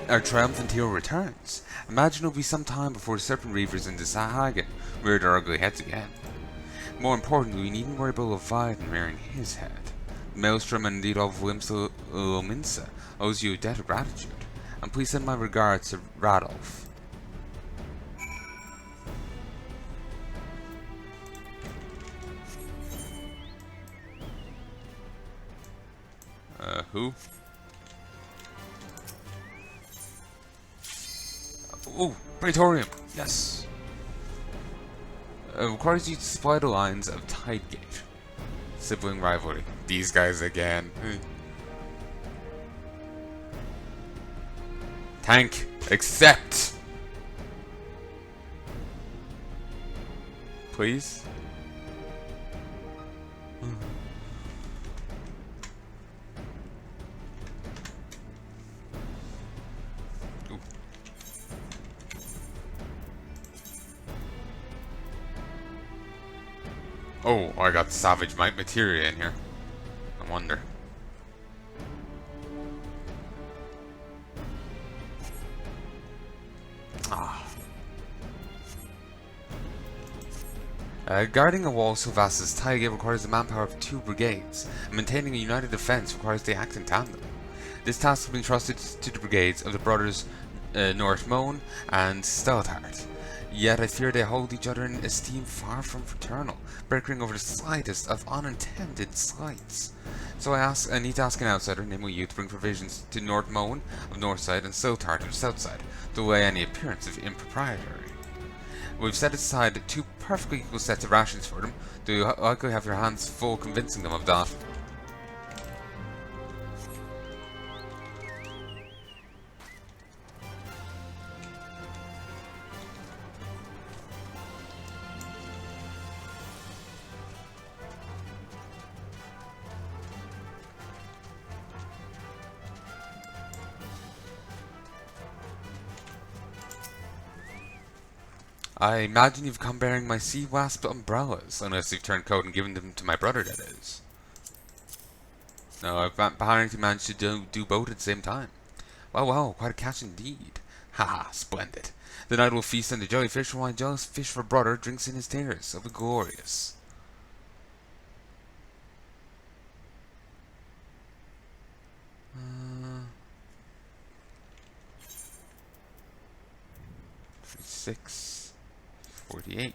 our triumphant hero returns. Imagine it'll be some time before the Serpent Reavers in the Sahagin rear their ugly heads again. More importantly, we needn't worry about Leviathan rearing his head. Maelstrom and indeed of Wimsel Lominsa owes you a debt of gratitude, and please send my regards to Radolf. Who? Oh, Praetorium! Yes! Requires you to supply the lines of Tidegate. Sibling rivalry. These guys again. Tank, accept! Please? Oh, I got Savage Might materia in here. I wonder. Guarding a wall so vast as Taige requires the manpower of 2 brigades, and maintaining a united defence requires they act in tandem. This task has been trusted to the brigades of the brothers Nortmone and Stelthart. Yet I fear they hold each other in esteem far from fraternal, bickering over the slightest of unintended slights. So I need to ask an outsider, namely you, to bring provisions to Nortmone of Northside and Stelthart of Southside, to allay any appearance of impropriety. We've set aside 2 perfectly equal sets of rations for them. Do you likely have your hands full convincing them of that? I imagine you've come bearing my sea wasp umbrellas, unless you've turned coat and given them to my brother, that is. No, I've apparently managed to do both at the same time. Well, quite a catch indeed. Haha, splendid. The night will feast on the jellyfish, while my jealous fish for brother drinks in his tears. It'll be glorious. Uh, 36. 48.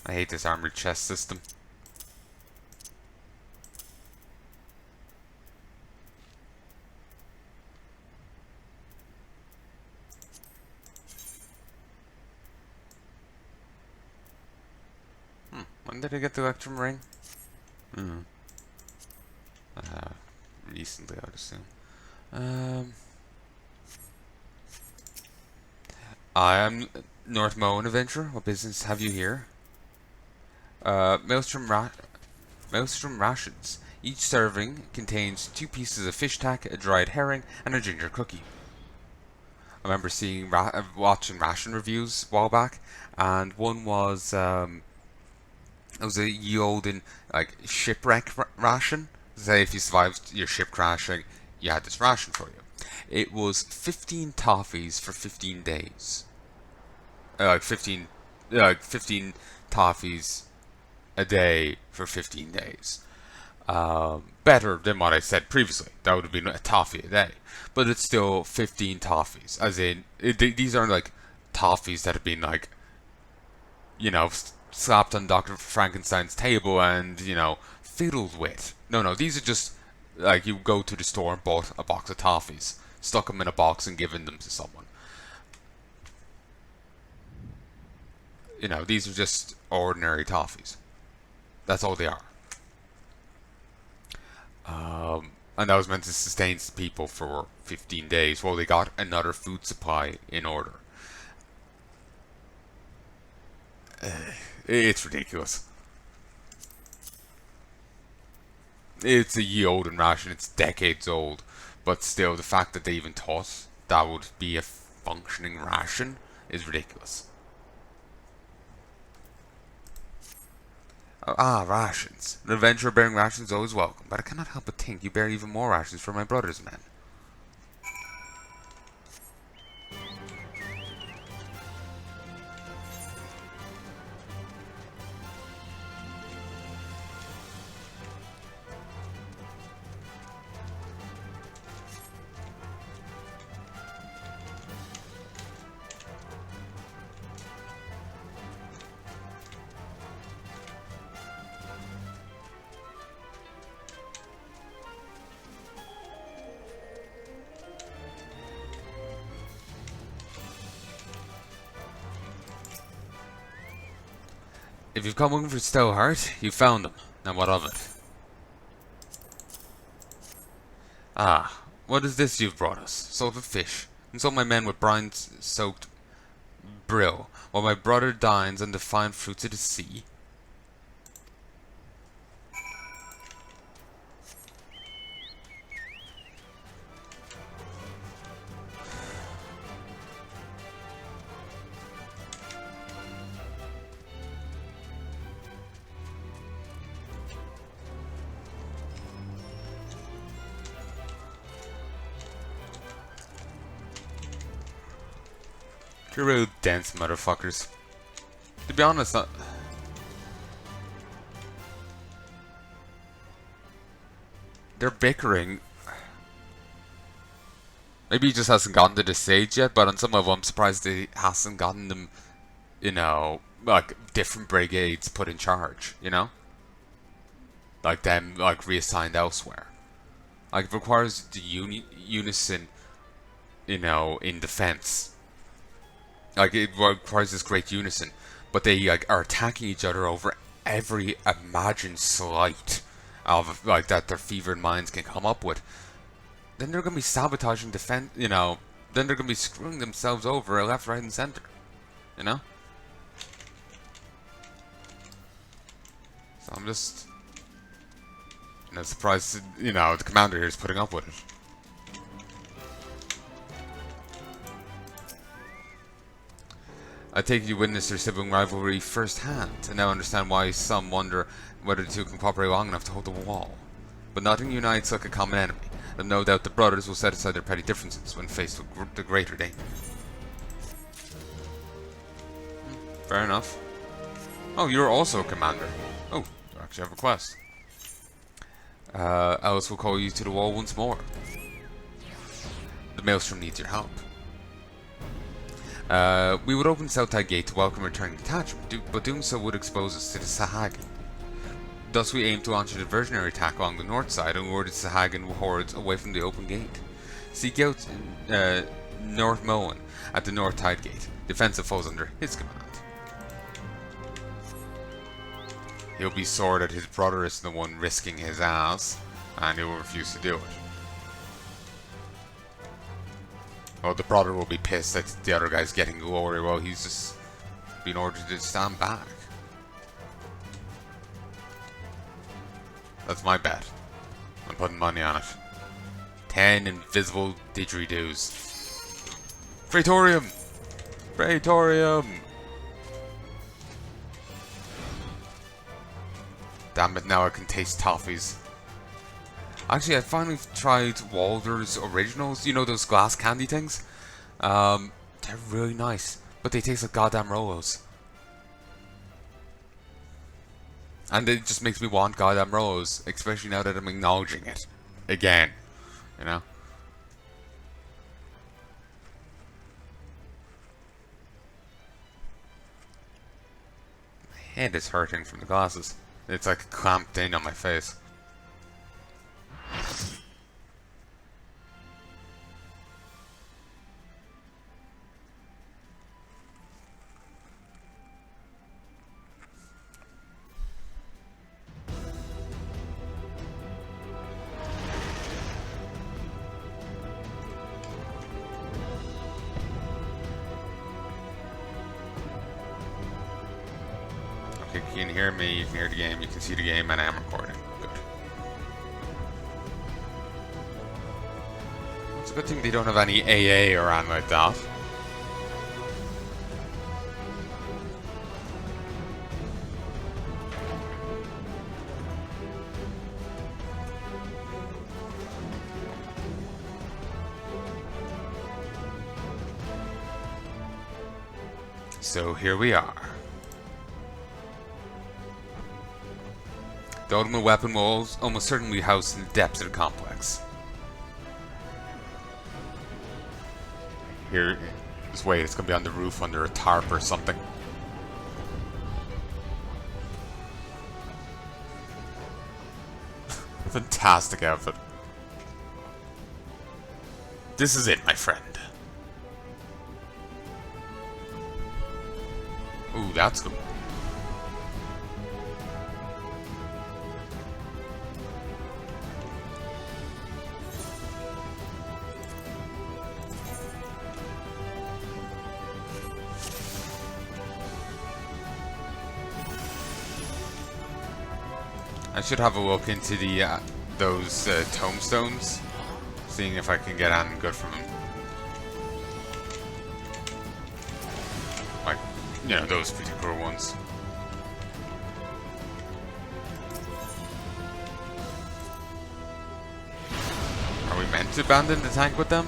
I hate this armored chest system. When did I get the Electrum ring? Recently, I would assume. I am Northmoan Adventurer. What business have you here? Maelstrom rations. Each serving contains 2 pieces of fish tack, a dried herring, and a ginger cookie. I remember watching ration reviews a while back, and one was it was a ye olden shipwreck ration. Say if you survived your ship crashing, you had this ration for you. It was 15 toffees for 15 days. 15 toffees a day for 15 days. Better than what I said previously. That would have been a toffee a day. But it's still 15 toffees. As in, these aren't like toffees that have been slapped on Dr. Frankenstein's table and, fiddled with. No, these are just like you go to the store and bought a box of toffees, stuck them in a box and given them to someone. These are just ordinary toffees. That's all they are. And that was meant to sustain people for 15 days while they got another food supply in order. It's ridiculous. It's a ye olden ration, it's decades old, but still the fact that they even thought that would be a functioning ration is ridiculous. Ah, rations. An adventurer bearing rations is always welcome, but I cannot help but think you bear even more rations for my brother's men. If you've come looking for Stowheart, you found him. Now what of it? Ah, what is this you've brought us? Salted fish, and so my men with brine-soaked brill, while my brother dines on the fine fruits of the sea. You're real dense motherfuckers. To be honest, they're bickering. Maybe he just hasn't gotten to the stage yet, but on some level I'm surprised he hasn't gotten them, you know, like different brigades put in charge, you know? Like them, like reassigned elsewhere. Like it requires the unison, you know, in defense. Like it requires this great unison, but they like are attacking each other over every imagined slight of like that their fevered minds can come up with. Then they're gonna be sabotaging defense, you know. Then they're gonna be screwing themselves over left, right, and center, you know. So I'm just, you know, surprised, you know, the commander here is putting up with it. I take it you witnessed their sibling rivalry firsthand, and now understand why some wonder whether the two can cooperate long enough to hold the wall. But nothing unites like a common enemy, and no doubt the brothers will set aside their petty differences when faced with the greater danger. Fair enough. Oh, you're also a commander. Oh, you actually have a quest. Alice will call you to the wall once more. The Maelstrom needs your help. We would open Southside Gate to welcome a returning detachment, but doing so would expose us to the Sahagin. Thus we aim to launch a diversionary attack along the north side and lure the Sahagin hordes away from the open gate. Seek out North Moen at the North Tide Gate. Defensive falls under his command. He'll be sore that his brother is the one risking his ass, and he will refuse to do it. Well, the brother will be pissed that the other guy's getting glory while he's just being ordered to stand back. That's my bet. I'm putting money on it. 10 invisible didgeridoos. Praetorium! Praetorium! Damn it, now I can taste toffees. Actually, I finally tried Walder's Originals. You know those glass candy things? They're really nice, but they taste like goddamn Rolos. And it just makes me want goddamn Rolos, especially now that I'm acknowledging it. Again. You know? My head is hurting from the glasses. It's like clamped in on my face. Okay, you can hear me, you can hear the game, you can see the game, and I am recording. Good. It's a good thing they don't have any AA or anything like that. So here we are. The ultimate weapon will almost certainly be housed in the depths of the complex. Here, just wait, it's gonna be on the roof under a tarp or something. Fantastic outfit. This is it, my friend. Ooh, that's cool. I should have a look into the those tombstones, seeing if I can get anything good from them. Like, you know, those particular ones. Are we meant to abandon the tank with them?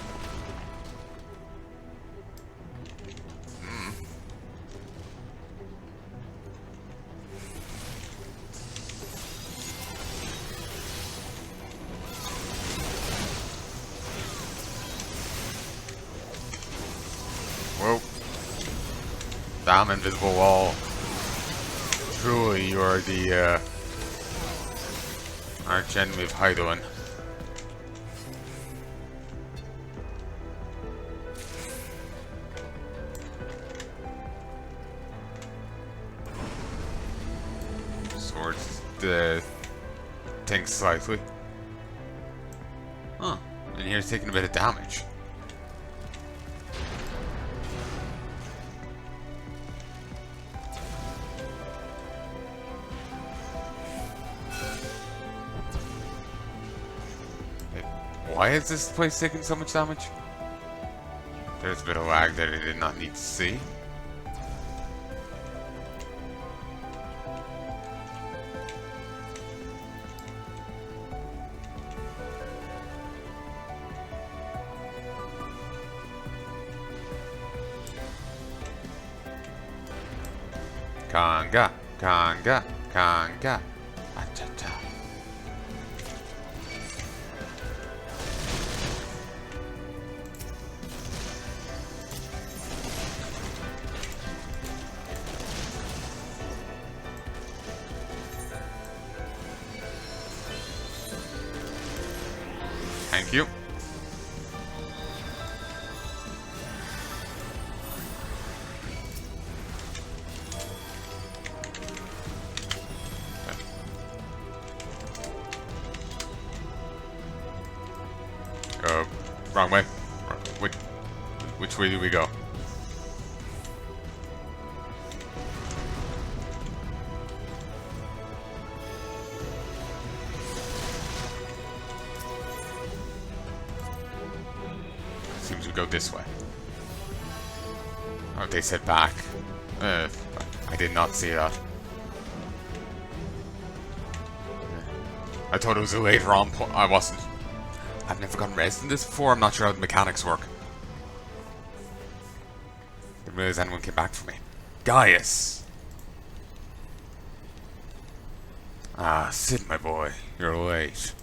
Whoa. Damn invisible wall. Truly, you are the arch enemy of Hydoin. Swords the thing slightly. Huh. And here's taking a bit of damage. Why is this place taking so much damage? There's a bit of lag that I did not need to see. Kanga, Kanga, Kanga. Acha-cha. Thank you. Wrong way. Which way do we go? Seems we go this way. Oh, they said back. I did not see that. I thought it was a later on point. I wasn't. I've never gotten rest in this before. I'm not sure how the mechanics work. Didn't realize anyone came back for me. Gaius! Ah, Sid, my boy. You're late.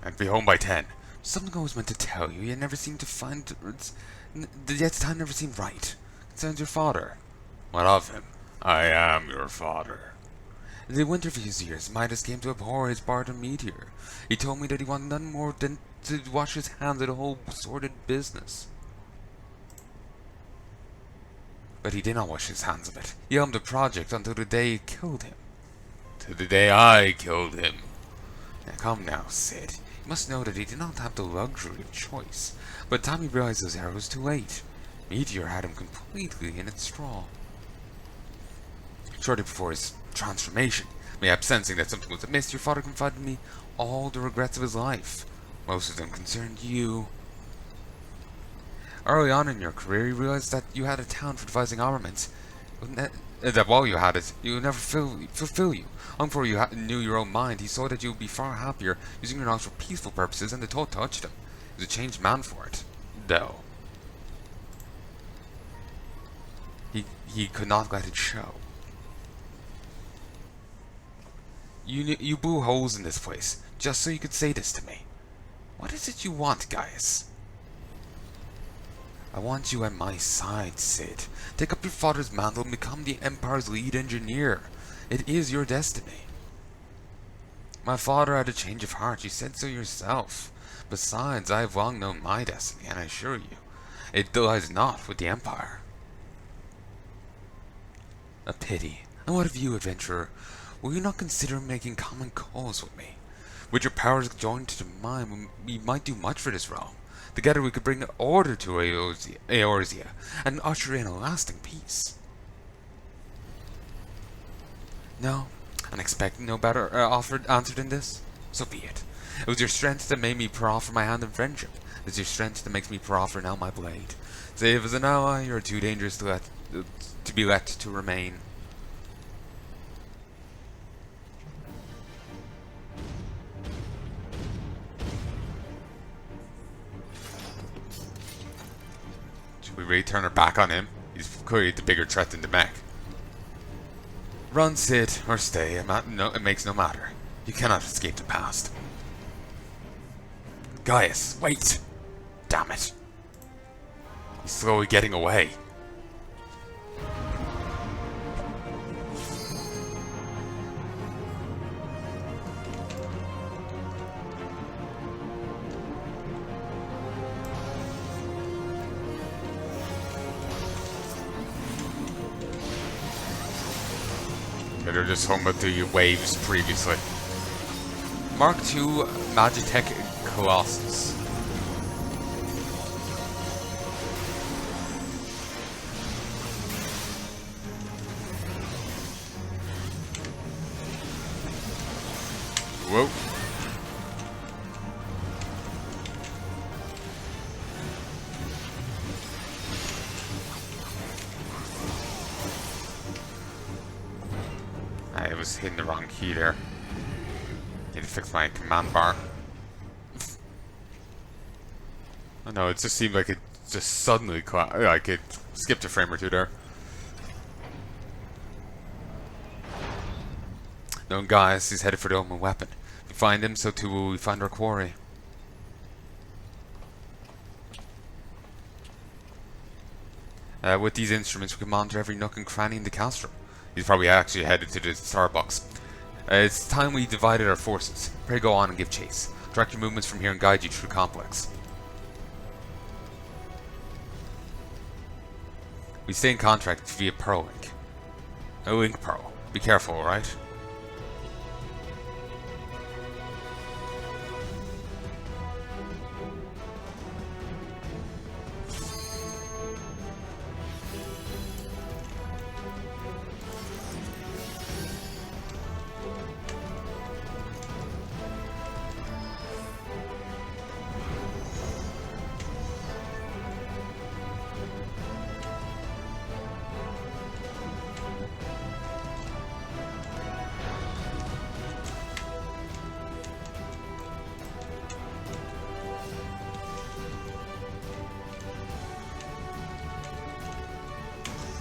And be home by 10. Something I was meant to tell you. You never seem to find... Yet the time never seemed right. Concerns your father. What of him? I am your father. In the winter of his years, Midas came to abhor his Barton meteor. He told me that he wanted nothing more than to wash his hands of the whole sordid business. But he did not wash his hands of it. He helmed the project until the day it killed him. To the day I killed him. Now come now, Sid. You must know that he did not have the luxury of choice. By the time he realized his error, it was too late. Meteor had him completely in its thrall. Shortly before his transformation, mayhap sensing that something was amiss, your father confided in me all the regrets of his life. Most of them concerned you. Early on in your career, you realized that you had a talent for devising armaments. That while you had it, it would never fulfill you. Long before you knew your own mind, he saw that you would be far happier using your knowledge for peaceful purposes, and the thought touched him. He was a changed man for it, though. He could not let it show. You blew holes in this place, just so you could say this to me. What is it you want, Gaius? I want you at my side, Cid. Take up your father's mantle and become the Empire's lead engineer. It is your destiny. My father had a change of heart, you said so yourself. Besides, I have long known my destiny, and I assure you, it lies not with the Empire. A pity. And what of you, adventurer? Will you not consider making common cause with me? With your powers joined to mine, we might do much for this realm. Together we could bring order to Eorzea and usher in a lasting peace. No, and expecting no better answer than this? So be it. It was your strength that made me proffer my hand in friendship. It is your strength that makes me proffer now my blade. Save as an ally, you are too dangerous to be let to remain. Should we really turn our back on him? He's clearly the bigger threat than the mech. Run, Cid, or stay. It makes no matter. You cannot escape the past. Gaius, wait! Damn it. He's slowly getting away. They're just home with the waves previously. Mark II Magitech Colossus. Whoa. I was hitting the wrong key there. Need to fix my command bar. I know, it just seemed like it just suddenly like it skipped a frame or two there. Known Gaius, he's headed for the Omen weapon. If we find him, so too will we find our quarry. With these instruments, we can monitor every nook and cranny in the castrum. He's probably actually headed to the Starbucks. It's time we divided our forces. Pray go on and give chase. Direct your movements from here and guide you through the complex. We stay in contact via Pearl Link. A Link Pearl. Be careful, alright?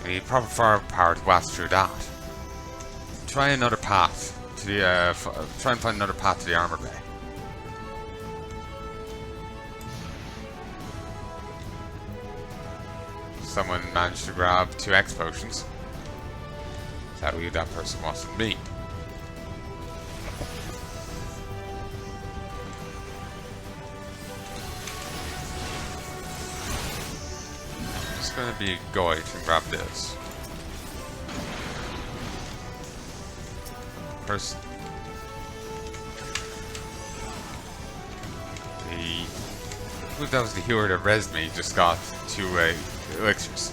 We need proper firepower to blast through that. Try another path to the try and find another path to the armor bay. Someone managed to grab 2 X potions. Sadly, that person wasn't me. Gonna be going to grab this. First, that was the healer that rezzed me. Just got 2 elixirs.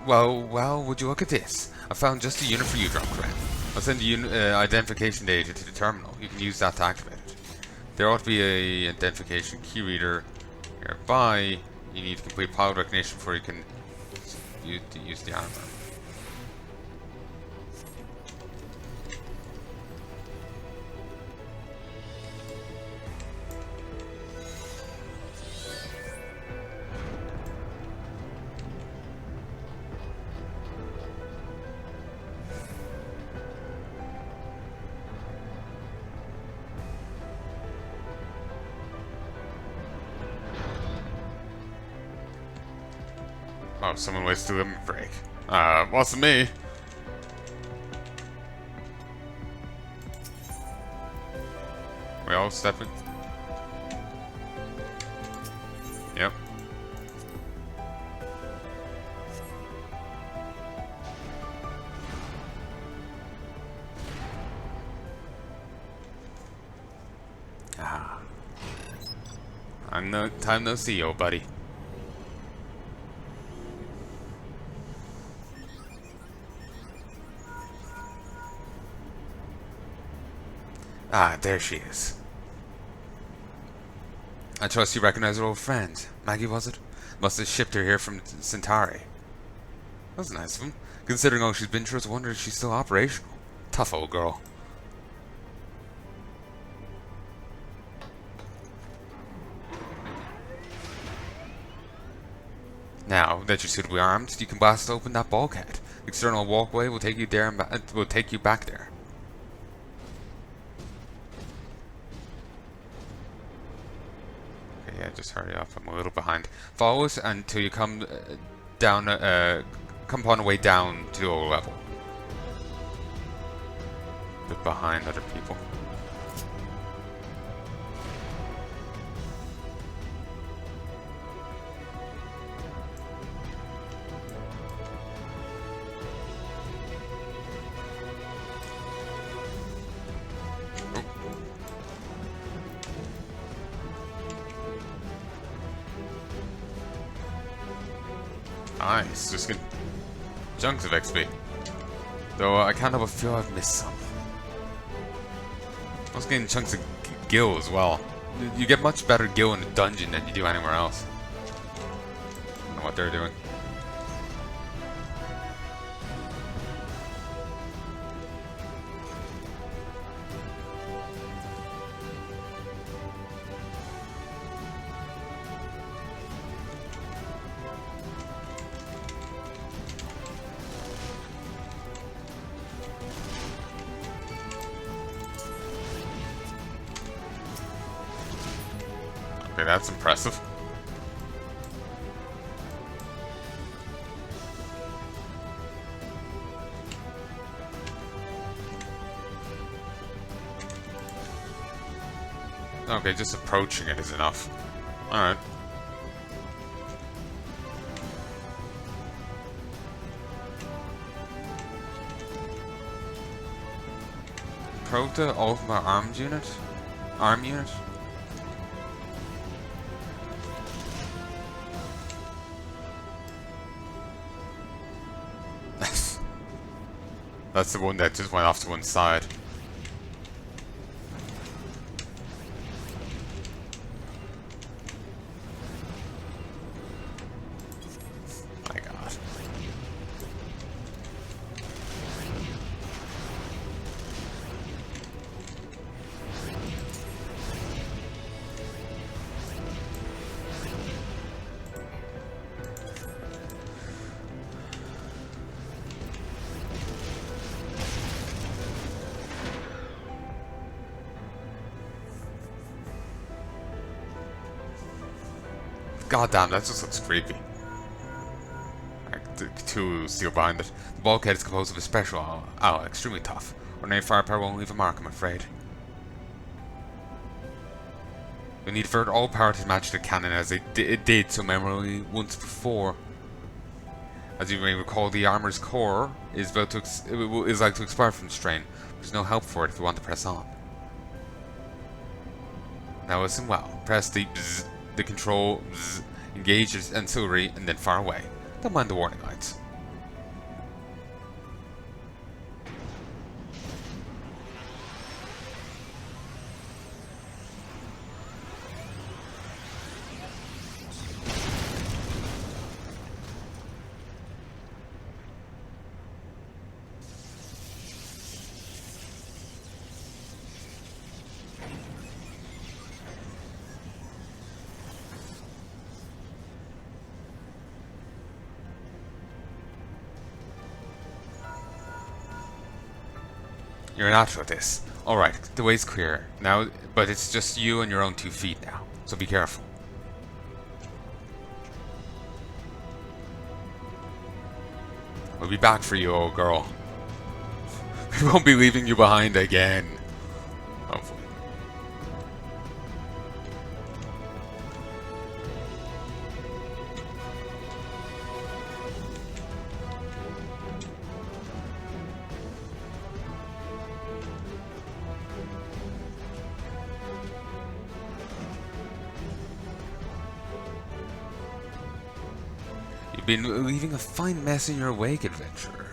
Well, would you look at this? I found just a unit for you, Drumcran. I'll send the identification data to the terminal. You can use that to activate it. There ought to be a identification key reader nearby. You need to complete pilot recognition before you can use the armor. Oh, someone waits to let me break. Wasn't me. We all stepping? Yep. Ah. Time no see, yo, buddy. Ah, there she is. I trust you recognize her old friend. Maggie, was it? Must have shipped her here from Centauri. That was nice of him. Considering all she's been through, it's a wonder she's still operational. Tough old girl. Now that you're suitably armed, you can blast open that bulkhead. The external walkway will take you there and will take you back there. Okay, yeah, just hurry up. I'm a little behind. Follow us until you come down. Come upon a way down to the lower level. A bit behind other people. Nice, just get chunks of XP. Though I can't help but feel I've missed some. I was getting chunks of gil as well. You get much better gil in a dungeon than you do anywhere else. I don't know what they're doing. Okay, that's impressive. Okay, just approaching it is enough. Alright. Miqo'te Ul'dah armed unit? Arm unit? That's the one that just went off to one side. My God. God damn, that just looks creepy. Two steel behind it. The bulkhead is composed of a special alloy, extremely tough. Ordinary firepower won't leave a mark, I'm afraid. We need to divert all power to match the cannon as it did so memorably once before. As you may recall, the armor's core is about to is like to expire from the strain. There's no help for it if we want to press on. Now listen well. Press the bzz, the control, bzz, engage the ancillary, and then fire away. Don't mind the warning lights. You're an natural at this. Alright, the way's clear now, but it's just you and your own 2 feet now, so be careful. We'll be back for you, old girl. We won't be leaving you behind again. Hopefully. You've been leaving a fine mess in your wake, adventurer.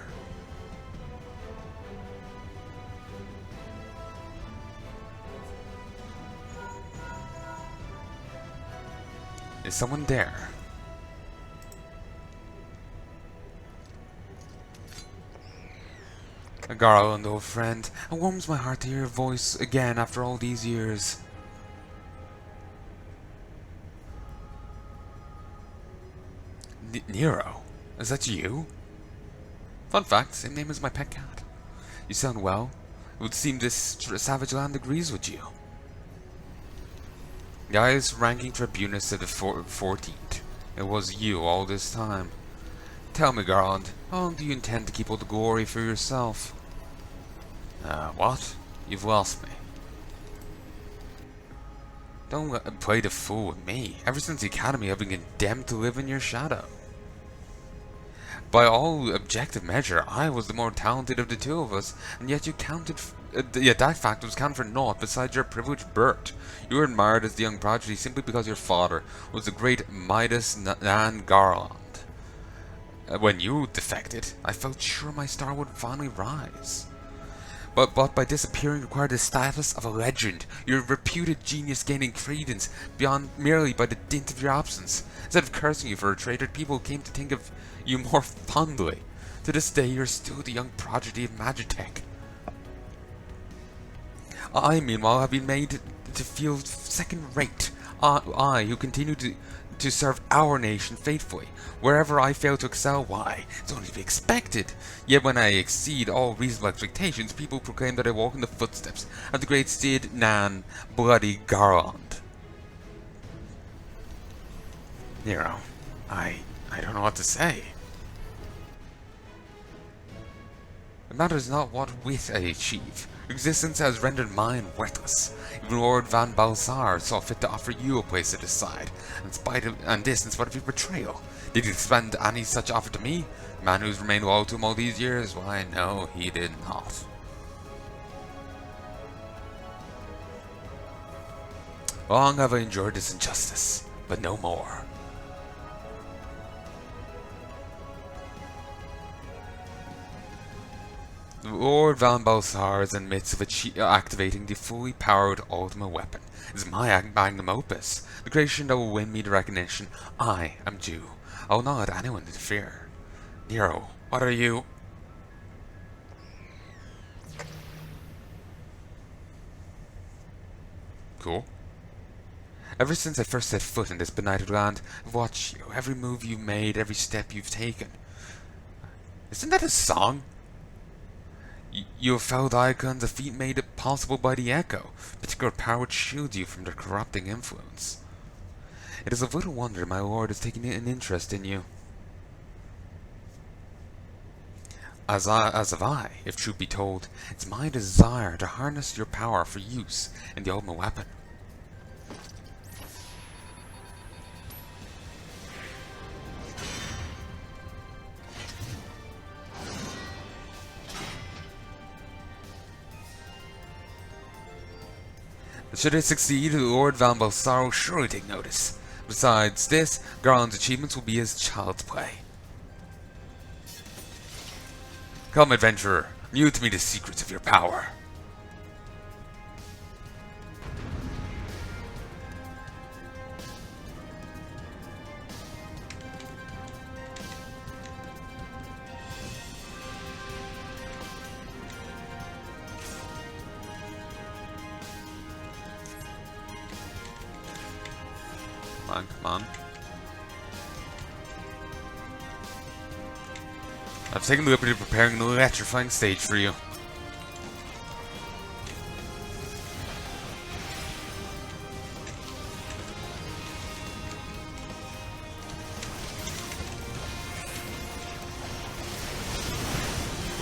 Is someone there? Garland, old friend, it warms my heart to hear your voice again after all these years. Nero? Is that you? Fun fact, same name as my pet cat. You sound well. It would seem this savage land agrees with you. The highest ranking tribunus of the 14th. It was you all this time. Tell me, Garland, how long do you intend to keep all the glory for yourself? What? You've lost me. Don't play the fool with me. Ever since the academy, I've been condemned to live in your shadow. By all objective measure, I was the more talented of the two of us, and yet you counted. Yet that fact was counted for naught besides your privileged birth. You were admired as the young prodigy simply because your father was the great Midas Nan Garland. When you defected, I felt sure my star would finally rise. But by disappearing required the status of a legend, your reputed genius gaining credence beyond merely by the dint of your absence. Instead of cursing you for a traitor, people came to think of you more fondly. To this day, you're still the young prodigy of Magitech. I, meanwhile, have been made to feel second-rate. I, who continue to serve our nation faithfully. Wherever I fail to excel, why, it's only to be expected. Yet when I exceed all reasonable expectations, people proclaim that I walk in the footsteps of the great Sid Nan Bloody Garland. Nero, I don't know what to say. It matters not what wit I achieve. Existence has rendered mine worthless. Even Lord Van Balsar saw fit to offer you a place at his side, in spite of your betrayal. Did he expend any such offer to me? A man who's remained loyal to him all these years? Why, no, he did not. Long have I endured this injustice, but no more. Lord Van Balsar is in the midst of activating the fully powered ultimate weapon. It is my magnum opus, the creation that will win me the recognition I am due. I will not let anyone interfere. Nero, what are you? Cool. Ever since I first set foot in this benighted land, I've watched you, every move you've made, every step you've taken. Isn't that a song? You have felled icons, a feat made possible by the Echo, a particular power which shields you from their corrupting influence. It is of little wonder my lord is taking an interest in you. As have I, if truth be told. It's my desire to harness your power for use in the ultimate weapon. Should it succeed, Lord Van Balsar will surely take notice. Besides this, Garland's achievements will be his child's play. Come, adventurer, mute to me the secrets of your power. Come on. I've taken the liberty of preparing an electrifying stage for you.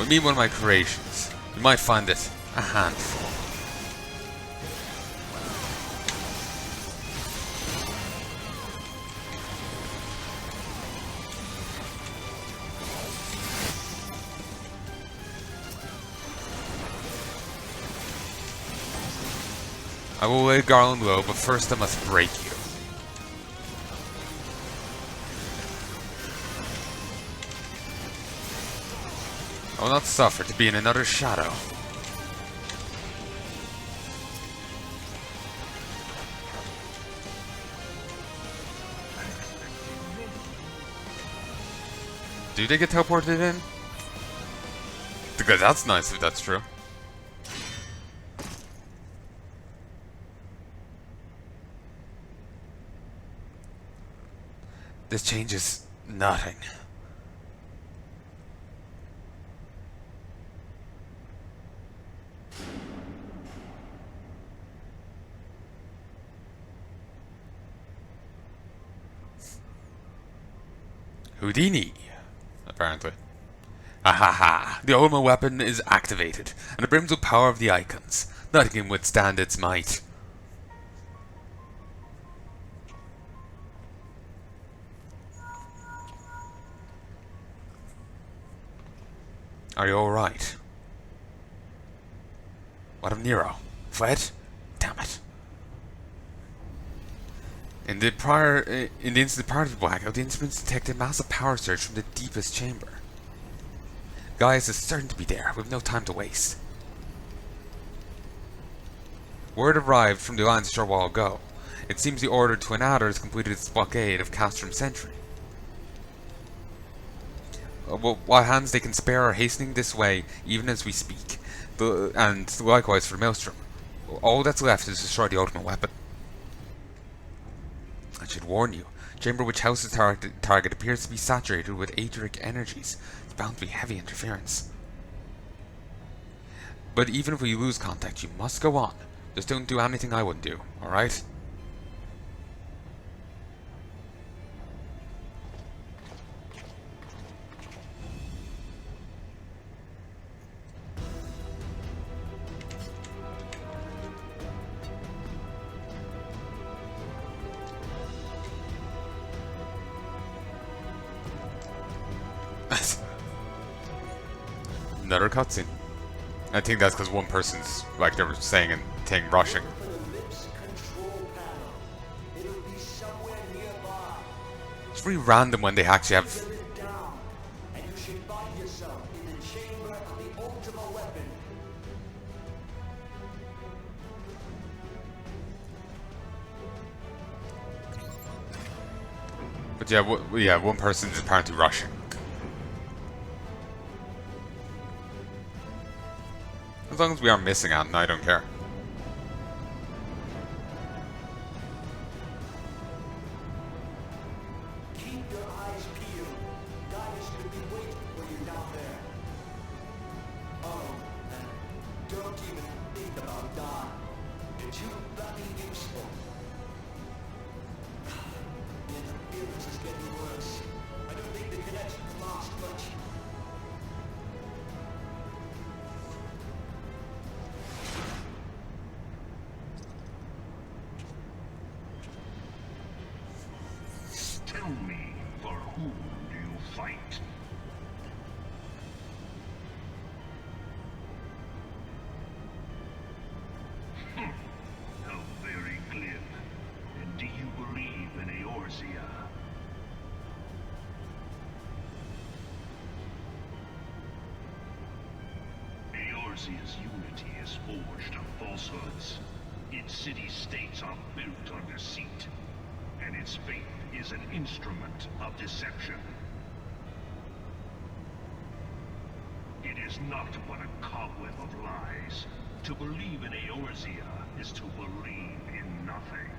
meet one of my creations. You might find it a handful. I will lay Garland low, but first I must break you. I will not suffer to be in another shadow. Do they get teleported in? Because that's nice if that's true. This changes nothing. Houdini, apparently. Ahaha, the ultimate weapon is activated, and it brims with power of the icons. Nothing can withstand its might. Are you alright? What of Nero? Fled? Damn it. In the instant prior to the blackout, the instruments detected a massive power surge from the deepest chamber. Gaius is certain to be there. We have no time to waste. Word arrived from the Alliance a short while ago. It seems the Order to Another has completed its blockade of Castrum Sentry. What hands they can spare are hastening this way, even as we speak. And likewise for Maelstrom. All that's left is to destroy the ultimate weapon. I should warn you, the chamber which houses the target appears to be saturated with Adric energies. It's bound to be heavy interference. But even if we lose contact, you must go on. Just don't do anything I wouldn't do, alright? Another cutscene. I think that's because one person's, like they were saying and thing, rushing. It's really random when they actually have... But yeah, one person is apparently rushing. As long as we aren't missing out, I don't care. Keep your eyes peeled. Gaius could be waiting for you down there. Oh, and don't even think about dying. You're too bloody useful. The interference is getting worse. I don't think the connection can last much. Tell me, for whom do you fight? How very glib. And do you believe in Eorzea? Eorzea's unity is forged of falsehoods. Its city-states are built on deceit, and its faith is an instrument of deception. It is not but a cobweb of lies. To believe in Eorzea is to believe in nothing.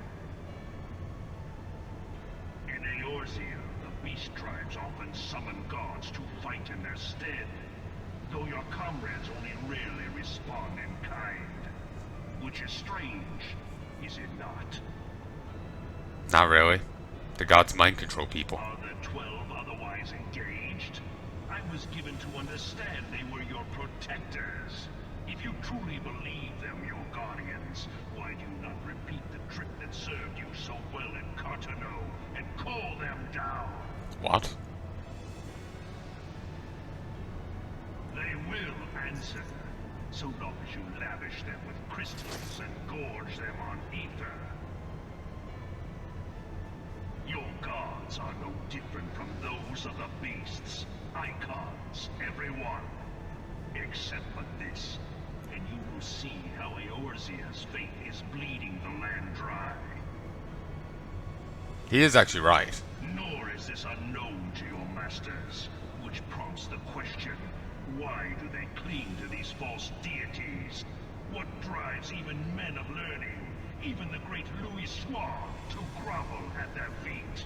In Eorzea, the beast tribes often summon gods to fight in their stead, though your comrades only rarely respond in kind. Which is strange, is it not? Not really. The gods mind control people. Are the 12 otherwise engaged? I was given to understand they were your protectors. If you truly believe them your guardians, why do you not repeat the trick that served you so well in Cartano and call them down? What? They will answer, so long as you lavish them with crystals and gorge them on ether. Your gods are no different from those of the beasts. Icons, every one. Except for this, and you will see how Eorzea's fate is bleeding the land dry. He is actually right. Nor is this unknown to your masters, which prompts the question, why do they cling to these false deities? What drives even men of learning, even the great Louis Suave, to grovel at their feet?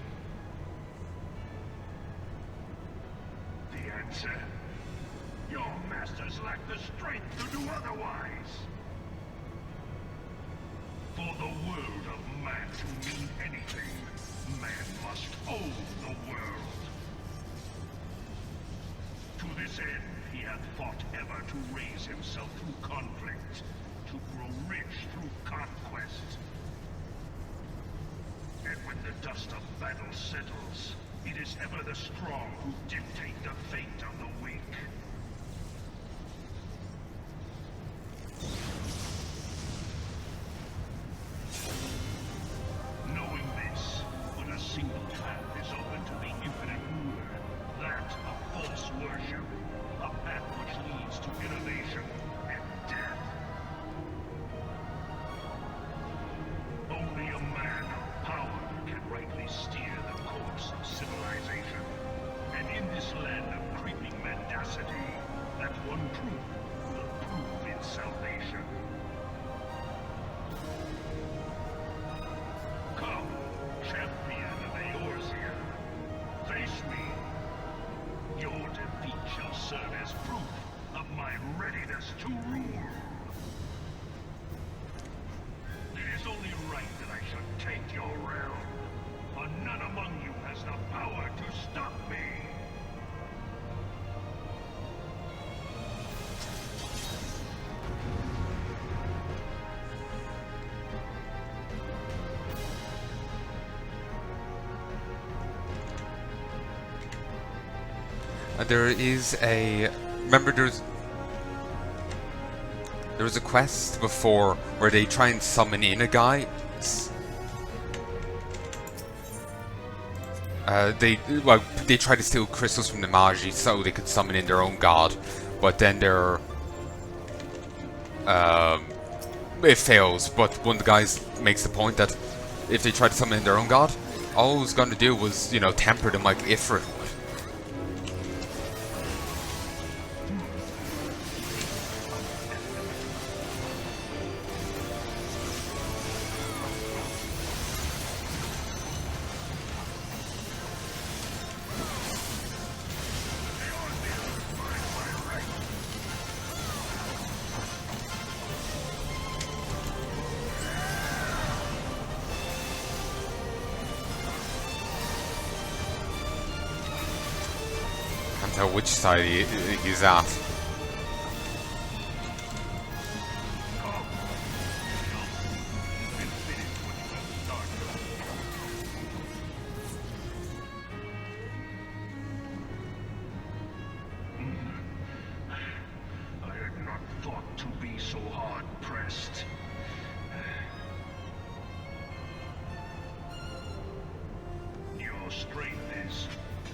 The answer? Your masters lack the strength to do otherwise. For the world of man to mean anything, man must own the world. To this end, he hath fought ever to raise himself through conflict, to grow rich through conquest. And when the dust of battle settles, it is ever the strong who dictate the fate of the weak. Knowing this, but a single path is open to the infinite ruler, that of false worship, a path which leads to innovation and death. Only a man of power can rightly steer the course of civilization. And in this land of creeping mendacity, that one truth will prove its salvation. Come, champion of Eorzea, face me. Your defeat shall serve as proof of my readiness to rule. It is only right that I should take your realm, for none among you has the power to stop me. There is a... Remember there was a quest before where they try and summon in a guy. They try to steal crystals from the Magi so they could summon in their own god, but then it fails. But one of the guys makes the point that if they try to summon in their own god, all it was going to do was, temper them like Ifrit would. Can't tell which side he's at. I had not thought to be so hard-pressed. Your strength is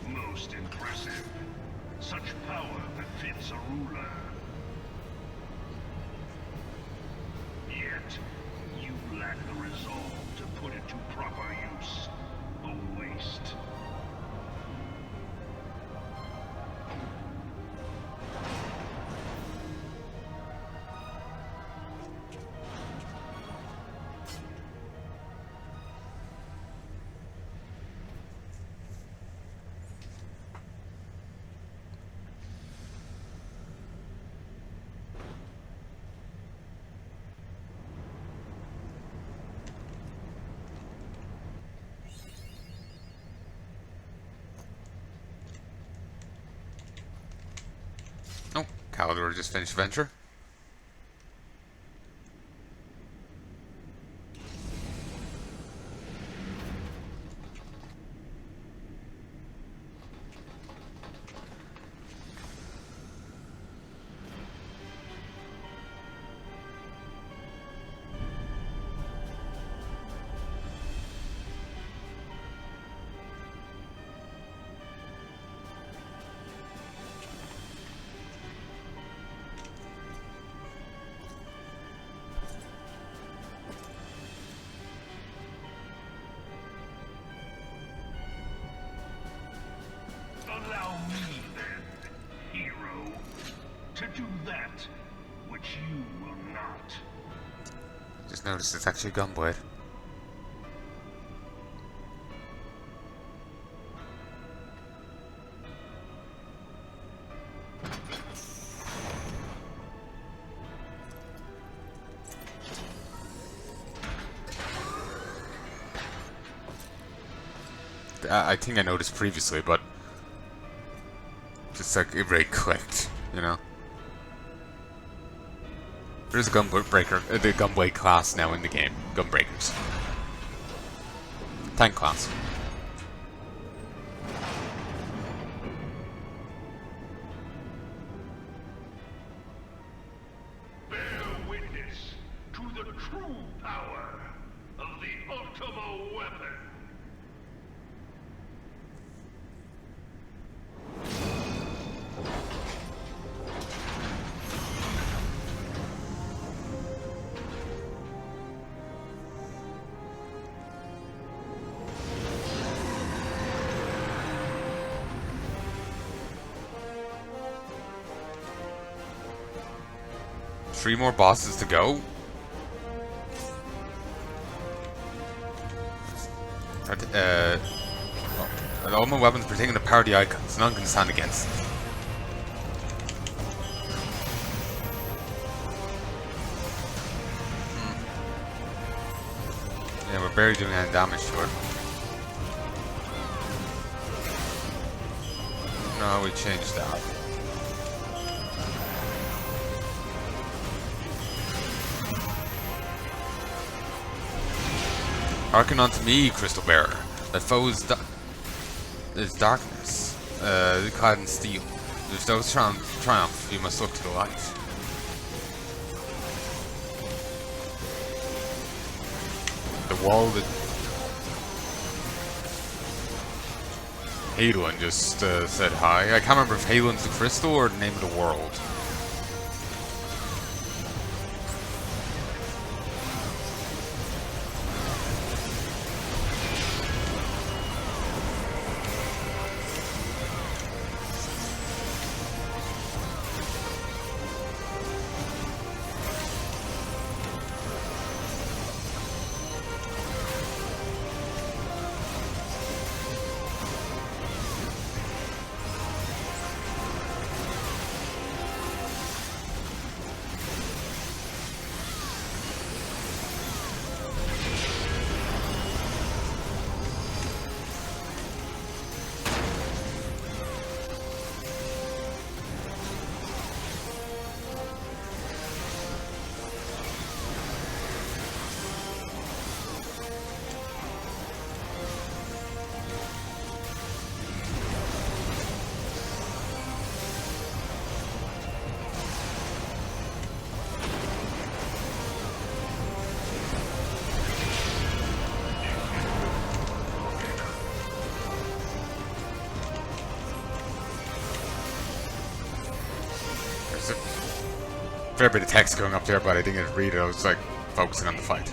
most impressive. Such power befits a ruler. Yet, you lack the resolve to put it to proper use. A waste. they were just finished adventure. Allow me then, hero, to do that which you will not. Just noticed it's actually a gunblade. I think I noticed previously, but just like it really clicked, you know. There's a gunbreaker, the gunblade class now in the game. Gunbreakers. Tank class. Bear witness to the true power of the Ultima weapon. Three more bosses to go. All my weapons pertaining to power the icons. None can stand against them. Yeah, we're barely doing any damage to it. No, we changed that. Hearken unto me, Crystal Bearer. That foes is darkness, clad in steel. If those triumph, you must look to the light. The wall that Halon just said hi. I can't remember if Halon's the crystal or the name of the world. Fair bit of text going up there, but I didn't get to read it. I was like focusing on the fight.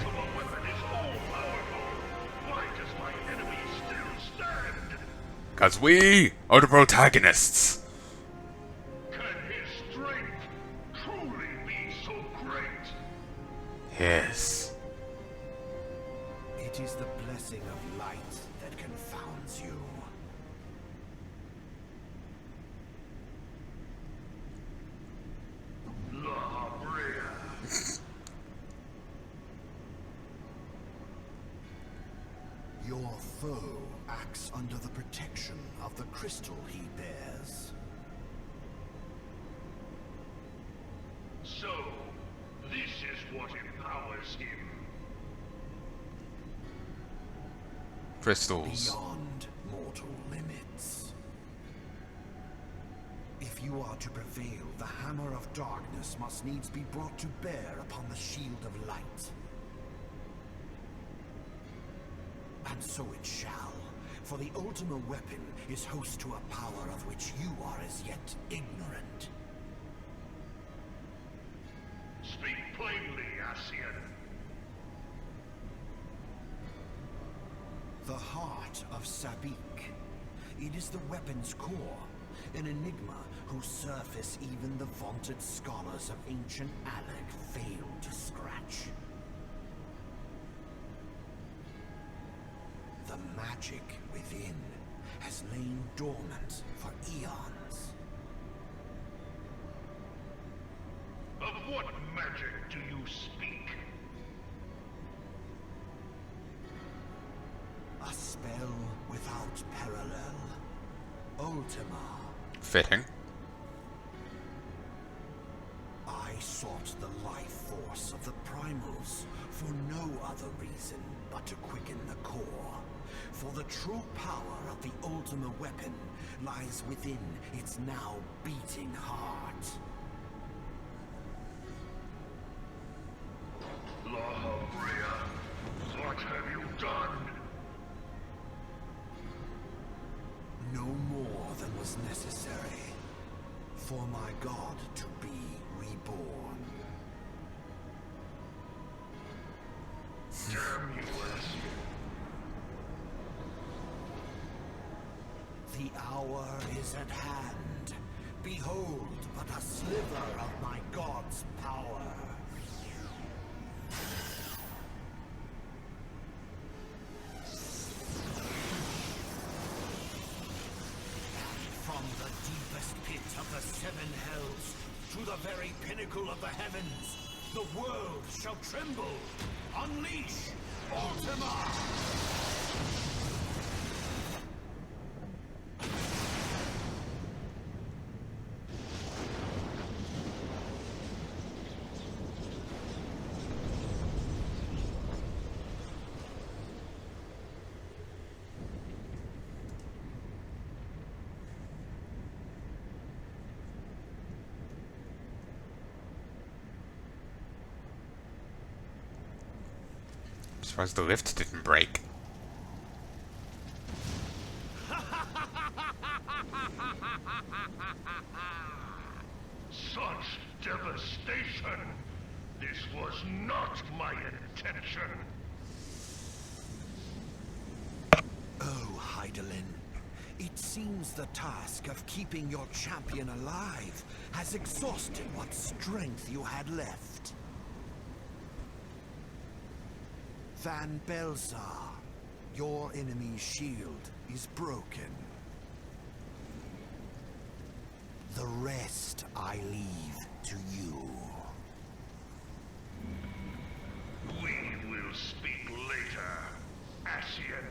Cause we are the protagonists. Can his strength truly be so great? Yes. It is the blessing of light that confounds you. Your foe acts under the protection of the crystal he bears. crystals. Beyond mortal limits. If you are to prevail, the hammer of darkness must needs be brought to bear upon the shield of light. And so it shall, for the ultimate weapon is host to a power of which you are as yet ignorant. Speak plainly, Ascian. The heart of Sabik. It is the weapon's core, an enigma whose surface even the vaunted scholars of ancient Alec failed to scratch. The magic within has lain dormant for eons. Of what magic do you speak? A spell without parallel. Ultima. Fitting. I sought the life force of the primals for no other reason but to quicken the core. For the true power of the Ultima weapon lies within its now beating heart. Lahabrea, what have you done? No more than was necessary for my god to be reborn. Damn you, Ascian. The hour is at hand. Behold but a sliver of my god's power. From the deepest pit of the seven hells to the very pinnacle of the heavens, the world shall tremble. Unleash Ultima! I'm surprised the lift didn't break. Such devastation! This was not my intention! Oh, Hydaelyn. It seems the task of keeping your champion alive has exhausted what strength you had left. Van Belzar, your enemy's shield is broken. The rest I leave to you. We will speak later, Ascian.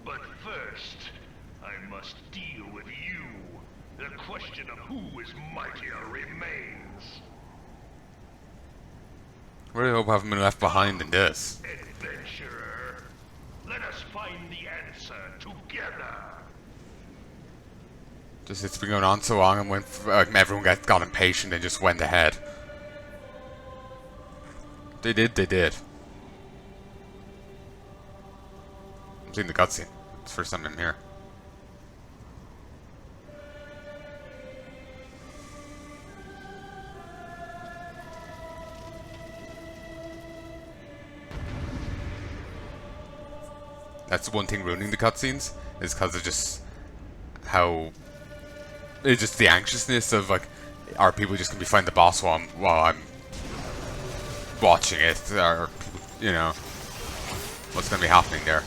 But first, I must deal with you. The question of who is mightier remains. I really hope I haven't been left behind in this. Adventurer, let us find the answer together. Just it's been going on so long and when everyone got impatient and just went ahead. They did. I'm seeing the cutscene. It's the first time I'm here. That's one thing ruining the cutscenes, is because of just how it's just the anxiousness of like, are people just gonna be fighting the boss while I'm watching it, or you know, what's gonna be happening there?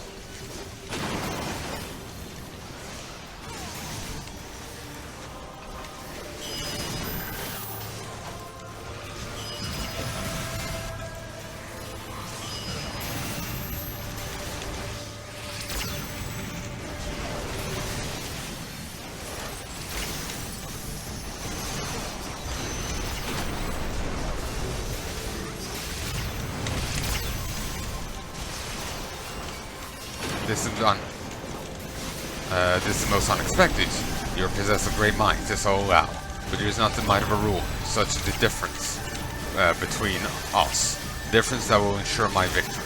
This is this is most unexpected. You are possessed of great might, this I'll allow. But it is not the might of a ruler, such is the difference between us. Difference that will ensure my victory.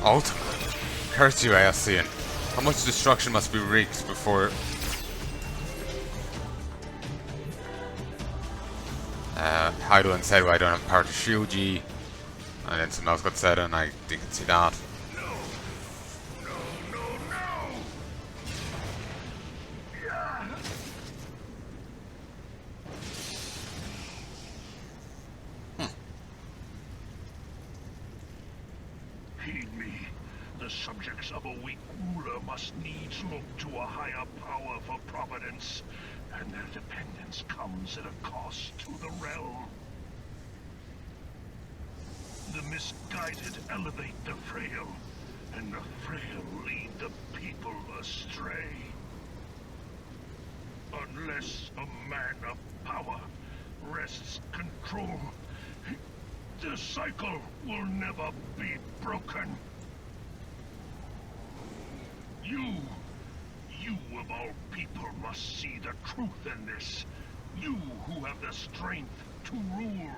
Ultimate. Curse you, Aeocian. How much destruction must be wreaked before... Heidelin said, well, I don't have power to shield ye. And then someone else got said, and I didn't see that. No! No, no, no! Yeah. Heed me. The subjects of a weak ruler must needs look to a higher power for providence, and their dependence comes at a cost to the realm. The misguided elevate the frail, and the frail lead the people astray. Unless a man of power wrests control, the cycle will never be broken. You of all people must see the truth in this. You who have the strength to rule.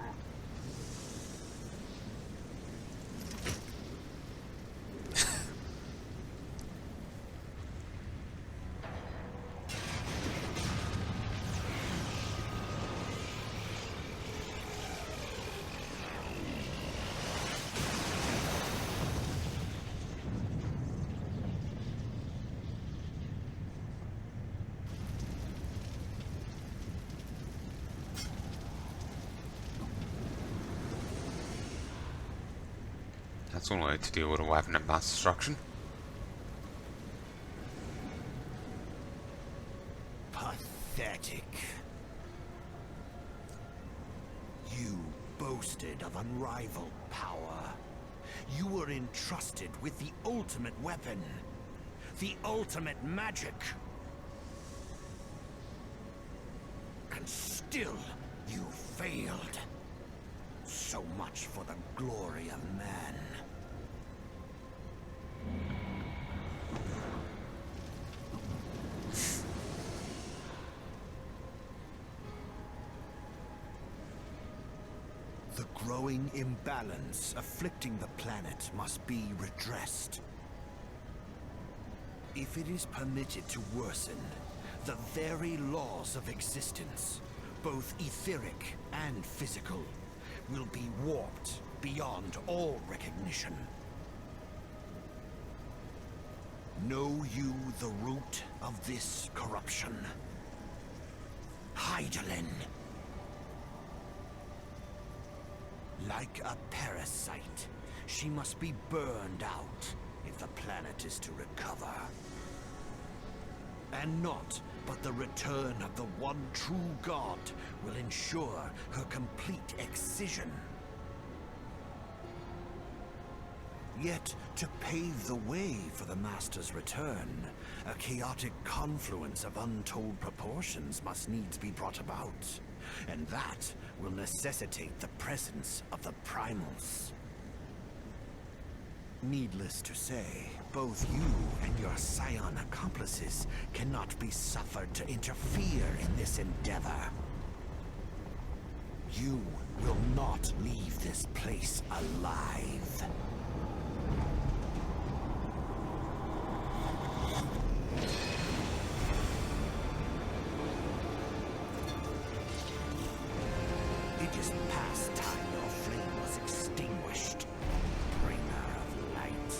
That's one way to deal with a weapon of mass destruction. Pathetic. You boasted of unrivaled power. You were entrusted with the ultimate weapon. The ultimate magic. And still, you failed. So much for the glory of man. The growing imbalance afflicting the planet must be redressed. If it is permitted to worsen, the very laws of existence, both etheric and physical, will be warped beyond all recognition. Know you the root of this corruption? Heidelin. Like a parasite, she must be burned out if the planet is to recover. And not but the return of the one true god will ensure her complete excision. Yet, to pave the way for the Master's return, a chaotic confluence of untold proportions must needs be brought about. And that will necessitate the presence of the primals. Needless to say, both you and your scion accomplices cannot be suffered to interfere in this endeavor. You will not leave this place alive. It is past time your flame was extinguished, bringer of light.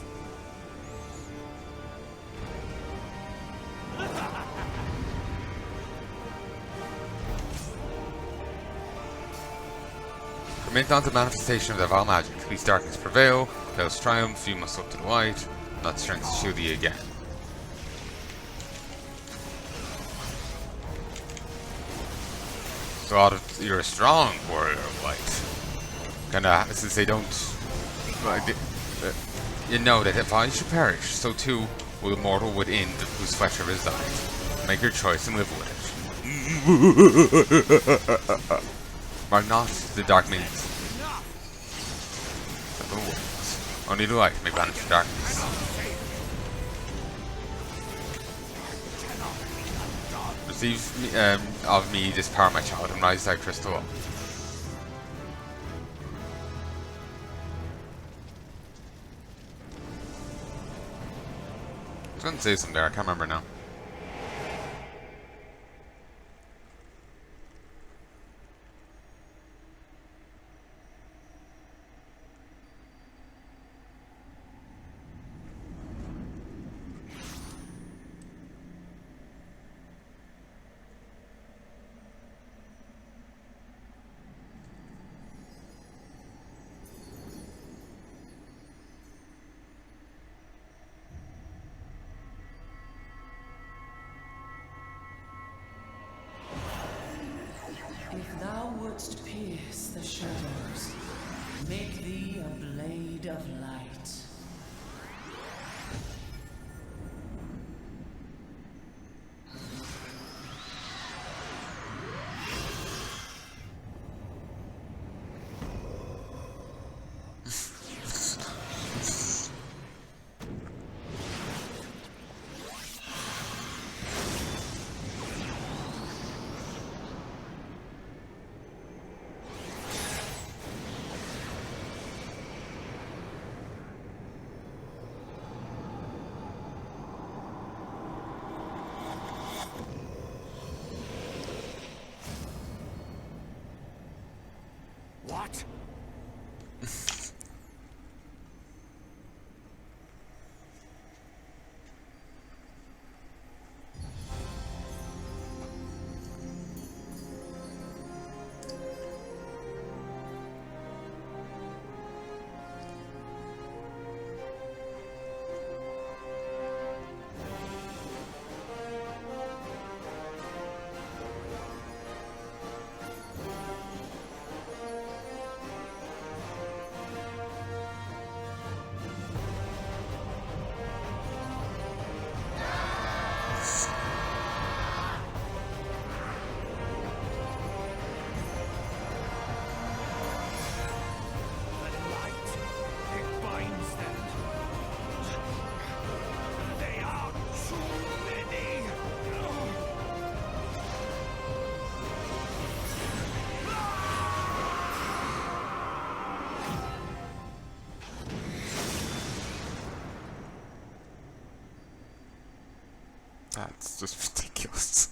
Commit on the manifestation of the Val magic. Least darkness prevail, Chaos triumph, you must look to the light, not strength to shield thee again. So you're a strong warrior of light. Kinda, since they don't... Well, you know that if I should perish, so too will the mortal within whose flesh I reside. Make your choice and live with it. Mark not the dark means. Only the light may banish the darkness. Receive of me this power, my child, and rise thy crystal up. I was going to say something there, I can't remember now. If thou wouldst pierce the shadows, make thee a blade of light. What? That's just ridiculous.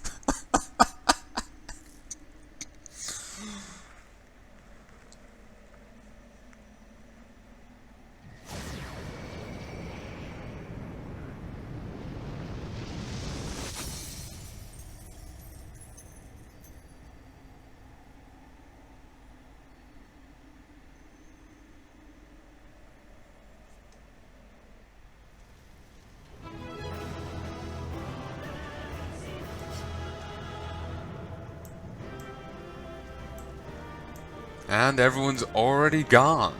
And everyone's already gone.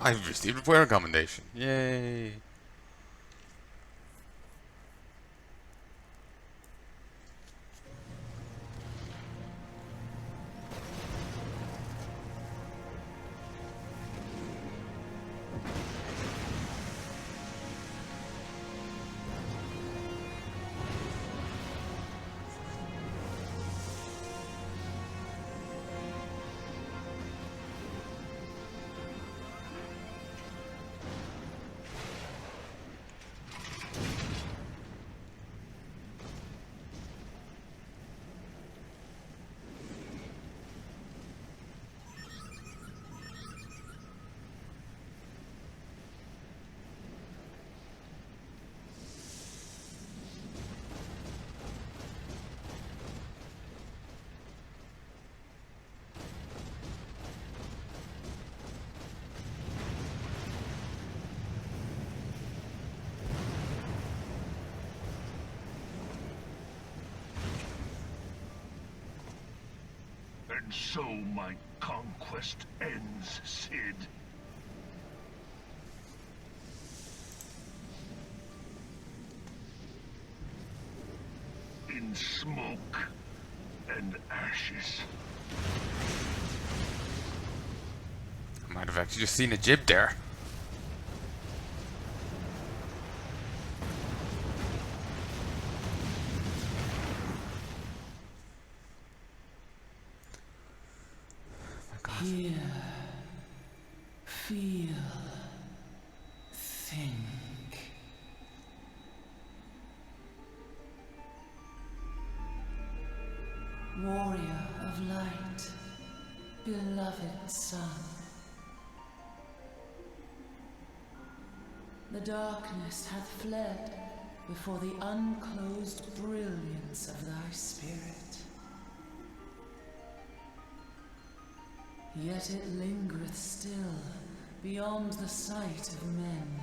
I've received a player commendation. Yay. And so my conquest ends, Cid. In smoke and ashes. I might have actually just seen a jib there. Hear, feel, think. Warrior of light, beloved son. The darkness hath fled before the unclosed brilliance of thy spirit. Yet it lingereth still, beyond the sight of men,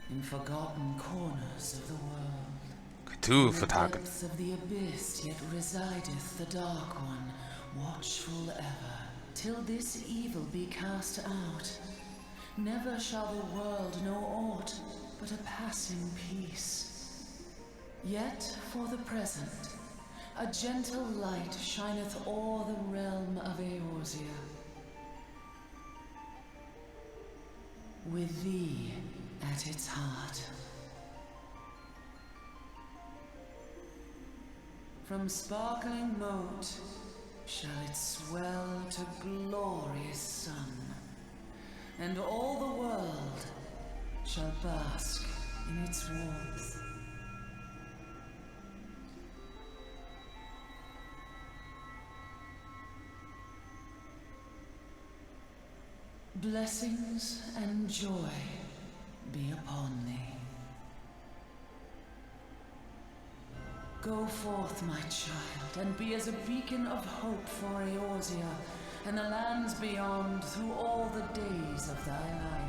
in forgotten corners of the world. Two In the Fatagan. depths of the abyss yet resideth the Dark One, watchful ever, till this evil be cast out. Never shall the world know aught but a passing peace. Yet for the present, a gentle light shineth o'er the realm of Eorzea. With thee at its heart. From sparkling moat shall it swell to glorious sun, and all the world shall bask in its warmth. Blessings and joy be upon thee. Go forth, my child, and be as a beacon of hope for Eorzea and the lands beyond through all the days of thy life.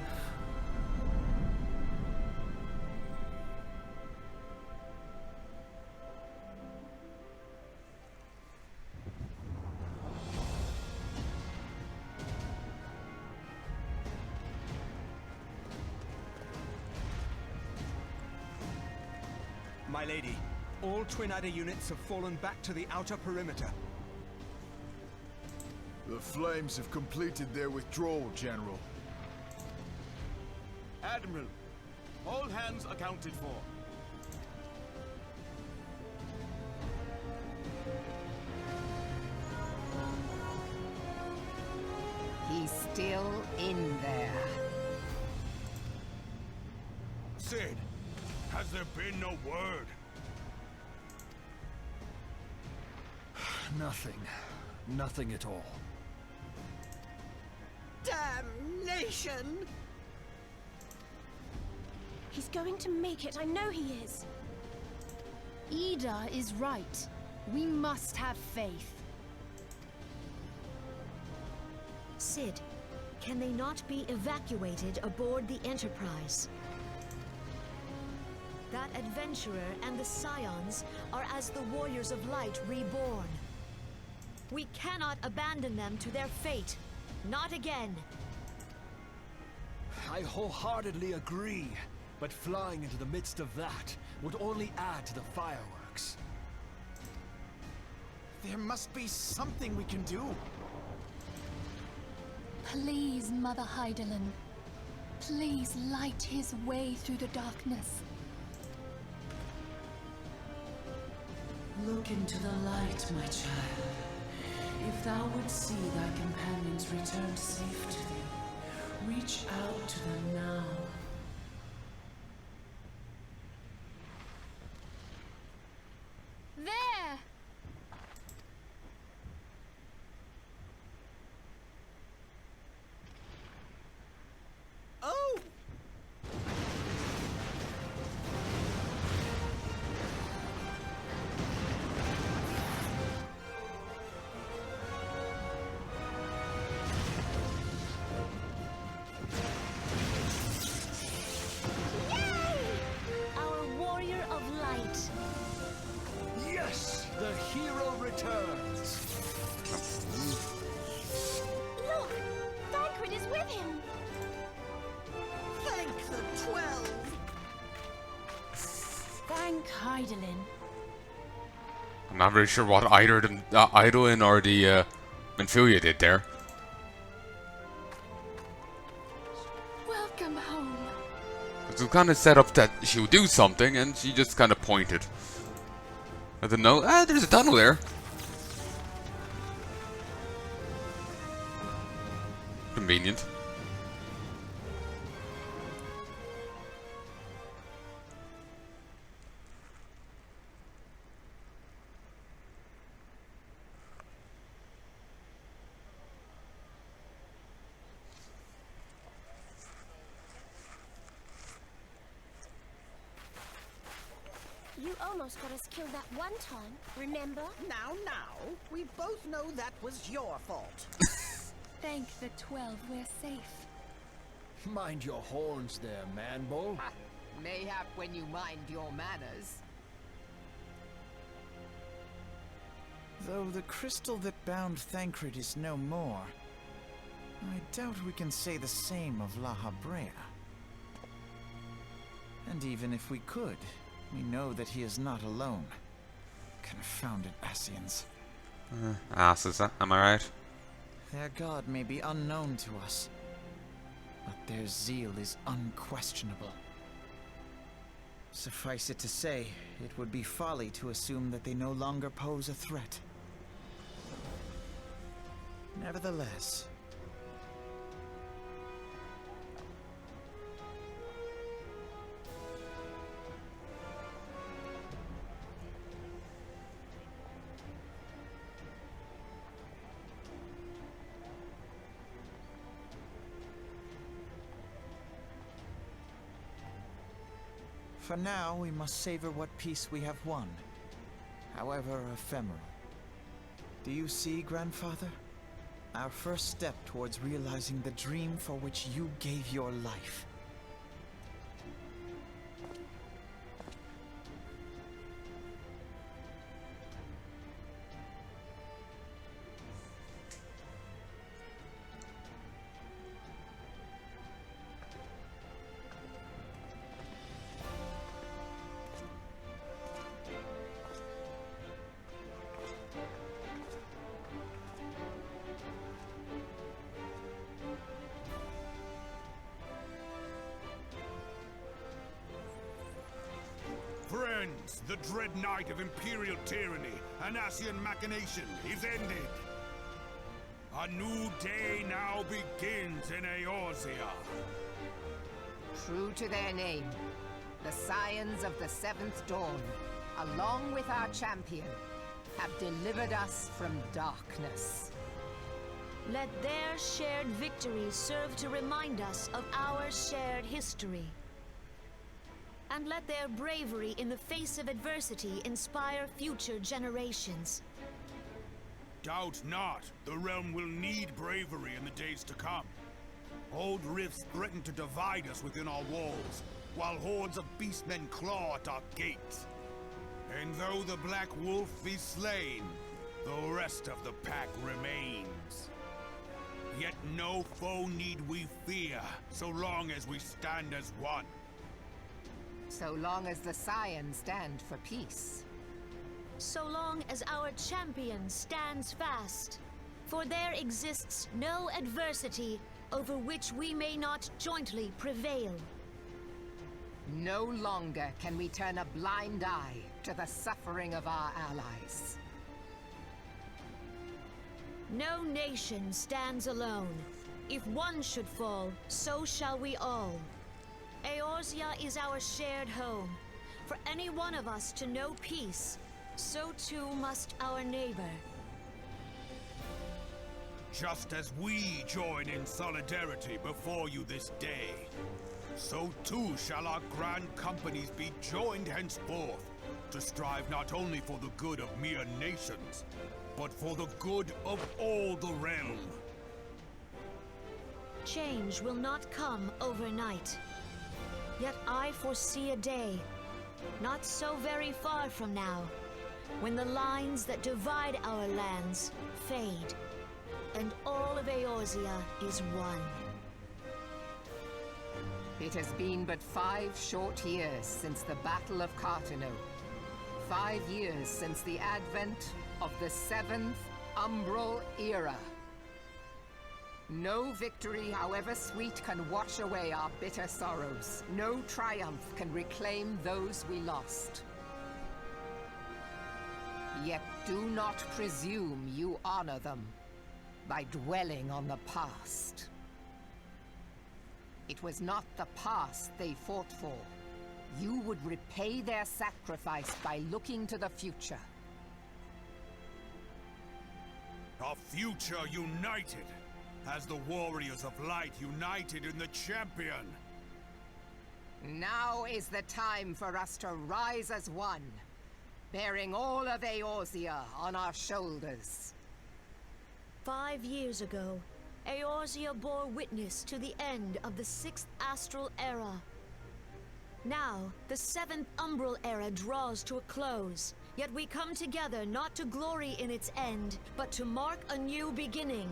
My lady, all Twin Adder units have fallen back to the outer perimeter. The Flames have completed their withdrawal, General. Admiral, all hands accounted for. He's still in there. Cid, has there been no word? Nothing. Nothing at all. Damnation! He's going to make it, I know he is. Ul'dah is right. We must have faith. Cid, can they not be evacuated aboard the Enterprise? That adventurer and the Scions are as the Warriors of Light reborn. We cannot abandon them to their fate. Not again. I wholeheartedly agree, but flying into the midst of that would only add to the fireworks. There must be something we can do. Please, Mother Hydaelyn. Please light his way through the darkness. Look into the light, my child. If thou would see thy companions return safe to thee, reach out to them now. There! Oh! Thank Hydaelyn. I'm not very sure what either the Eidolon or the Menfuria did there. Welcome home. It was kind of set up that she would do something, and she just kind of pointed. I don't know. Ah, there's a tunnel there. Convenient. You almost got us killed that one time, remember? Now, we both know that was your fault. Thank the 12 we're safe. Mind your horns there, man-bull. Mayhap when you mind your manners. Though the crystal that bound Thancred is no more, I doubt we can say the same of La Habrea. And even if we could, we know that he is not alone. Confounded Ascians. Asses, am I right? Their god may be unknown to us, but their zeal is unquestionable. Suffice it to say, it would be folly to assume that they no longer pose a threat. Nevertheless, for now, we must savor what peace we have won, however ephemeral. Do you see, Grandfather? Our first step towards realizing the dream for which you gave your life. Friends, the dread night of Imperial tyranny and Ascian machination is ended. A new day now begins in Eorzea. True to their name, the Scions of the Seventh Dawn, along with our champion, have delivered us from darkness. Let their shared victories serve to remind us of our shared history. And let their bravery in the face of adversity inspire future generations. Doubt not, the realm will need bravery in the days to come. Old rifts threaten to divide us within our walls, while hordes of beastmen claw at our gates. And though the Black Wolf is slain, the rest of the pack remains. Yet no foe need we fear, so long as we stand as one. So long as the Scions stand for peace. So long as our champion stands fast. For there exists no adversity over which we may not jointly prevail. No longer can we turn a blind eye to the suffering of our allies. No nation stands alone. If one should fall, so shall we all. Eorzea is our shared home. For any one of us to know peace, so too must our neighbor. Just as we join in solidarity before you this day, so too shall our grand companies be joined henceforth to strive not only for the good of mere nations, but for the good of all the realm. Change will not come overnight. Yet I foresee a day, not so very far from now, when the lines that divide our lands fade, and all of Eorzea is one. It has been but 5 short years since the Battle of Cartano. 5 years since the advent of the 7th Umbral Era. No victory, however sweet, can wash away our bitter sorrows. No triumph can reclaim those we lost. Yet do not presume you honor them by dwelling on the past. It was not the past they fought for. You would repay their sacrifice by looking to the future. A future united, as the warriors of light united in the champion. Now is the time for us to rise as one, bearing all of Eorzea on our shoulders. 5 years ago, Eorzea bore witness to the end of the 6th Astral Era. Now, the 7th Umbral Era draws to a close, yet we come together not to glory in its end, but to mark a new beginning.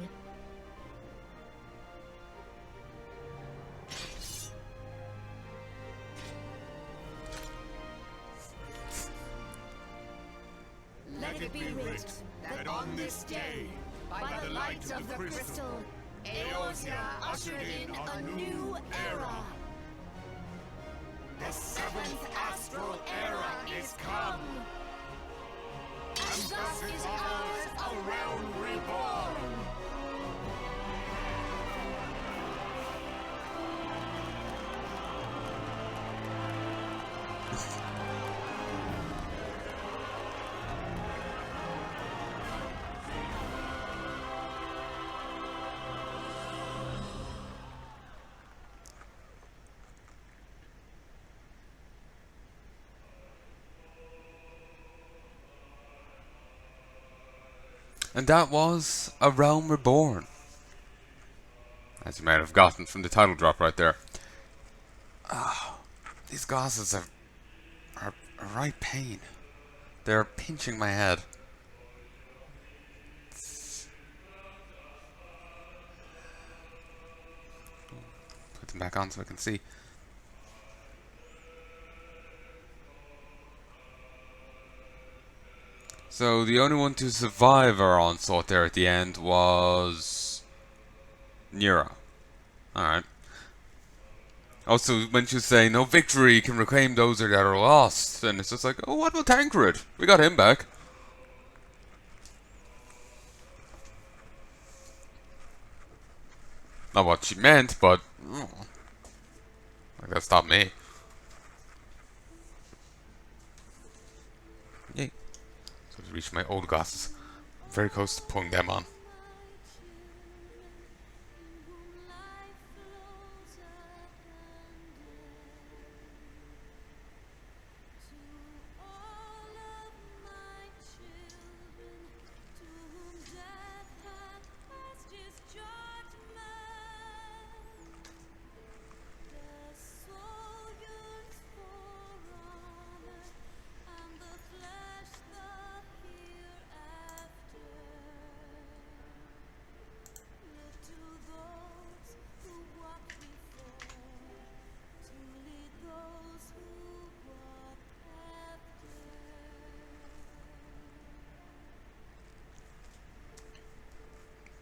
Let it be writ that on this day, by the light of the crystal, Eorzea ushered in a new era. The 7th Astral Era is come, and thus is ours a realm reborn. And that was A Realm Reborn, as you might have gotten from the title drop right there. These glasses are a right pain. They're pinching my head. Put them back on so I can see. So the only one to survive our onslaught there at the end was Nira. Alright. Also, when she was saying, no victory can reclaim those that are lost, and it's just like, oh, what about Tancred? We got him back. Not what she meant, but like that stopped me. Yay. So to reach my old glasses. I'm very close to pulling them on.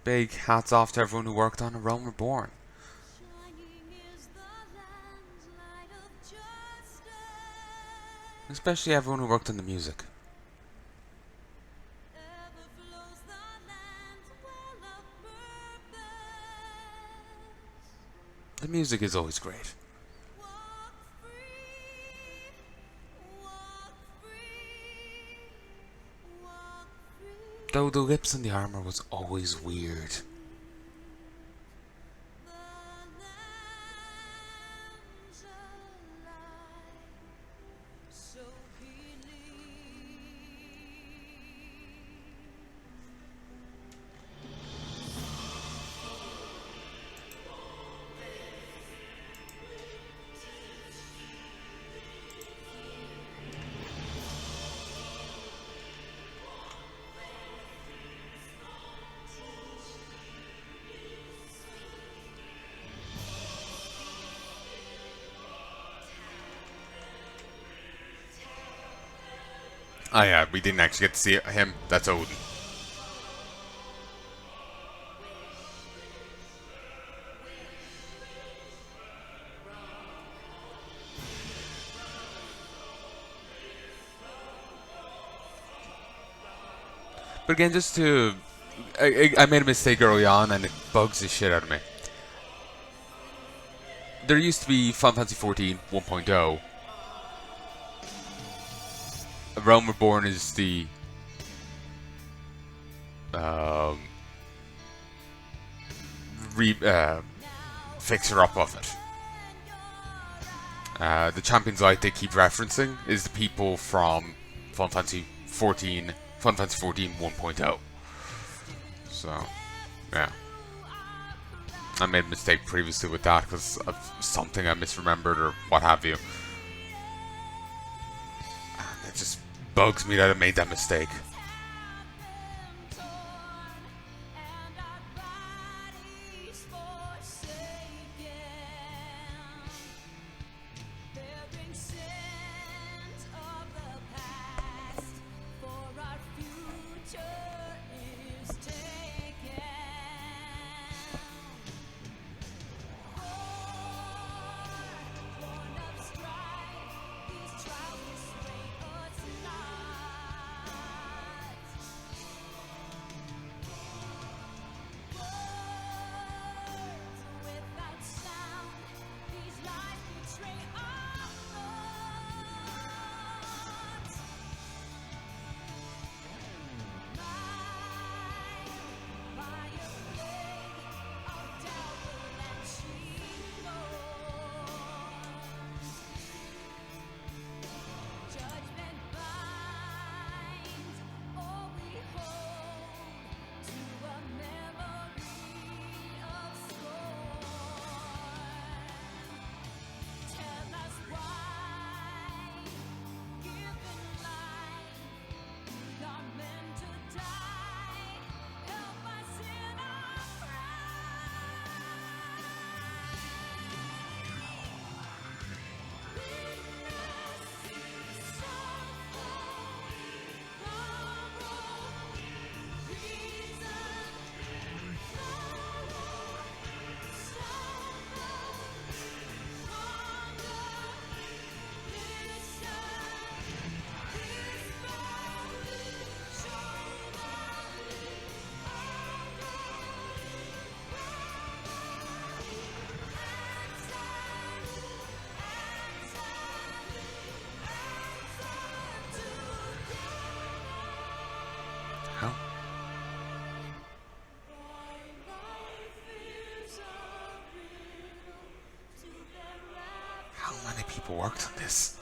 Big hats off to everyone who worked on A Realm Reborn. Especially everyone who worked on the music. The music is always great. Though the lips on the armor was always weird. Oh yeah, we didn't actually get to see him. That's Odin. But again, just to... I made a mistake early on, and it bugs the shit out of me. There used to be Final Fantasy XIV 1.0. A Realm Reborn is the... fixer-up of it. The Champions Light they keep referencing is the people from Final Fantasy XIV 1.0. So, yeah. I made a mistake previously with that because of something I misremembered or what have you. And it just bugs me that I made that mistake. How many people worked on this?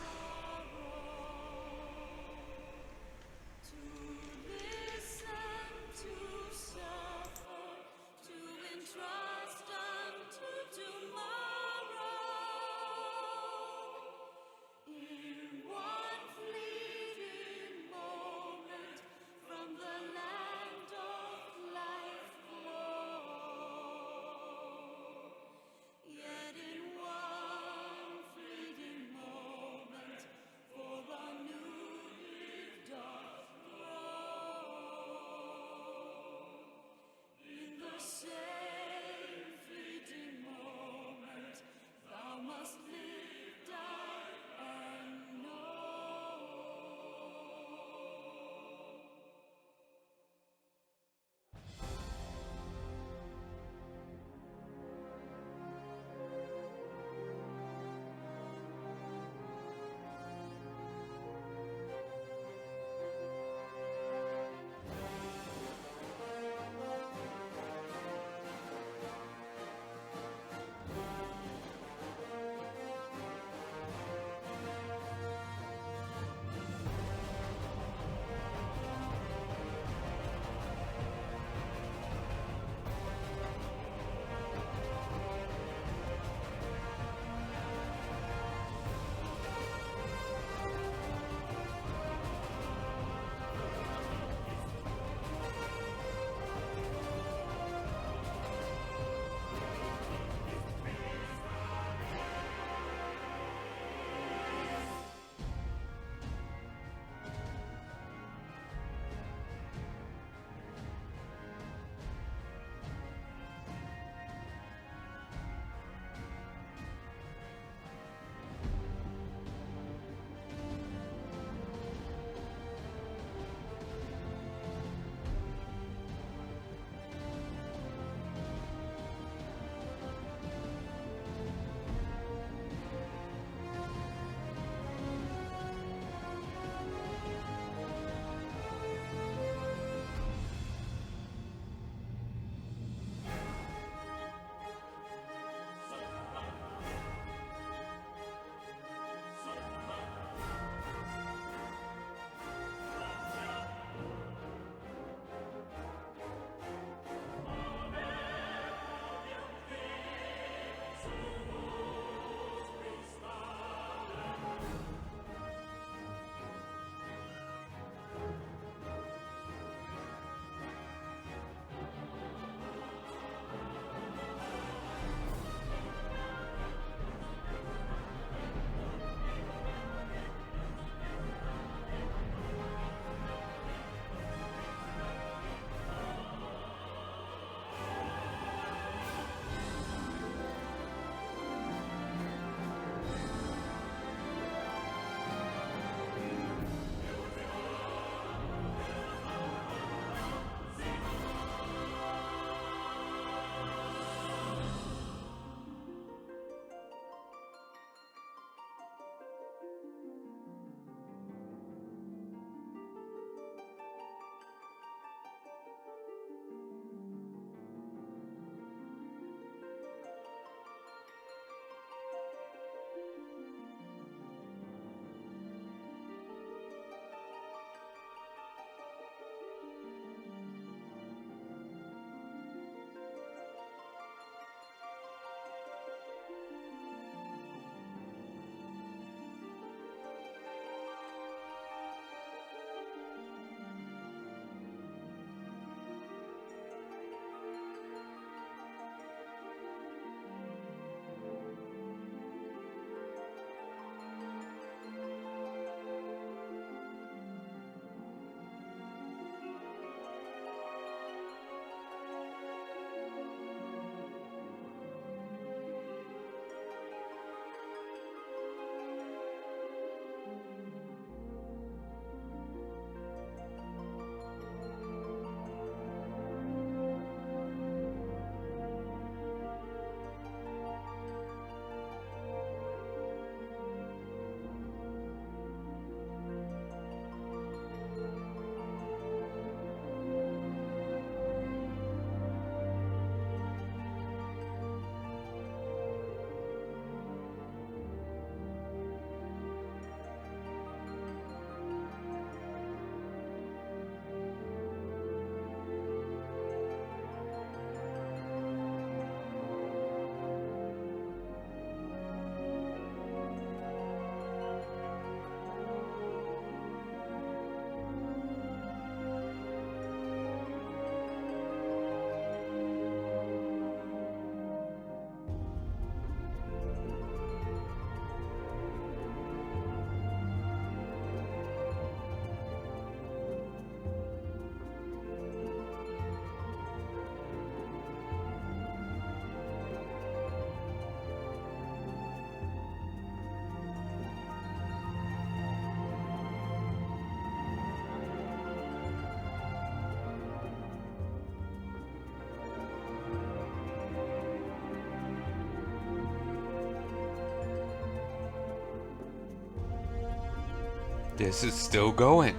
This is still going.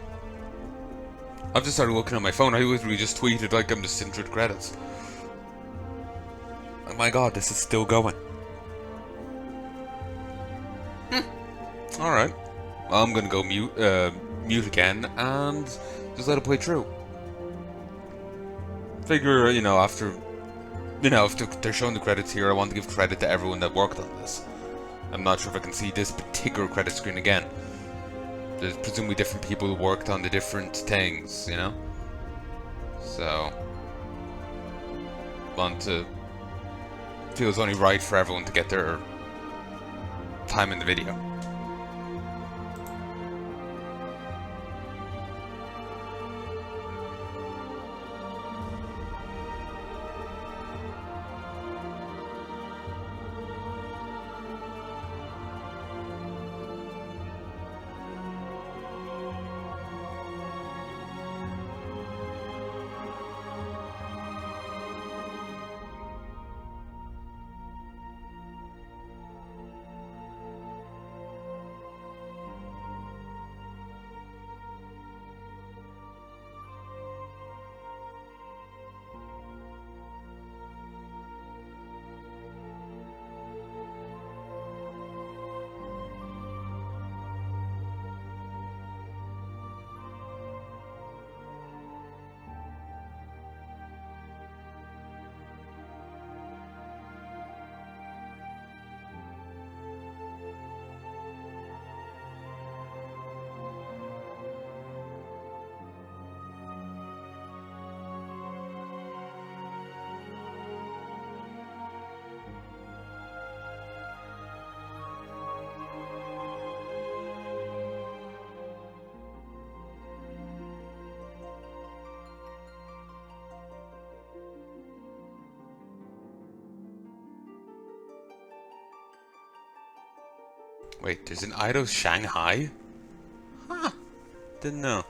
I've just started looking at my phone. I literally just tweeted like I'm just sitting through the credits. Oh my god, this is still going. Alright. Well, I'm gonna go mute again and just let it play through. Figure, you know, after they're showing the credits here, I want to give credit to everyone that worked on this. I'm not sure if I can see this particular credit screen again. There's presumably different people who worked on the different things, you know? So, feels only right for everyone to get their time in the video. Wait, there's an Ido Shanghai? Huh. Didn't know.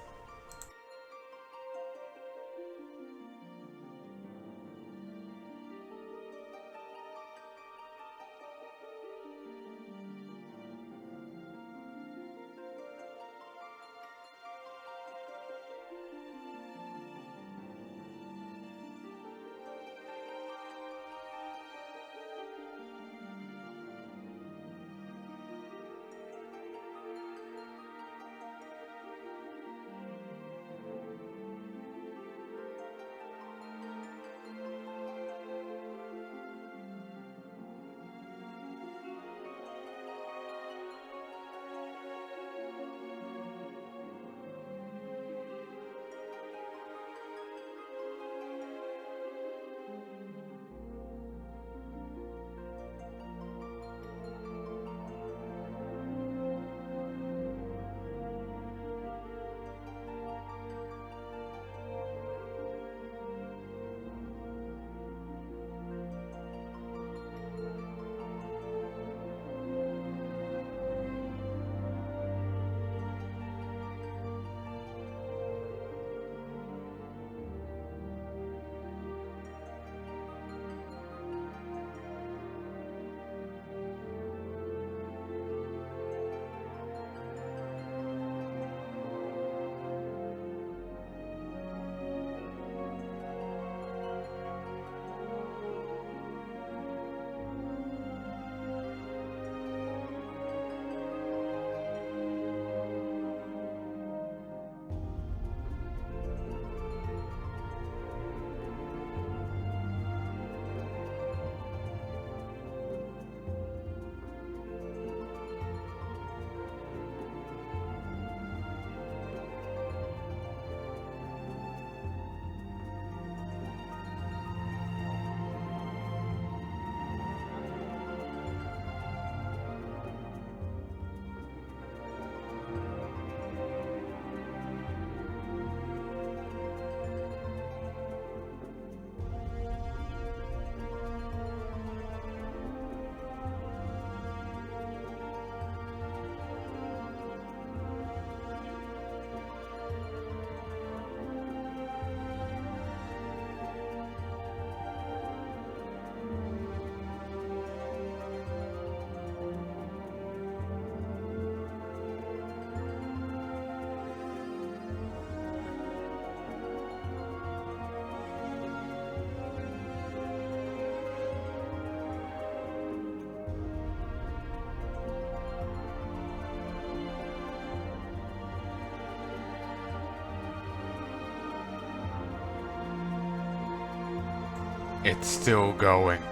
It's still going.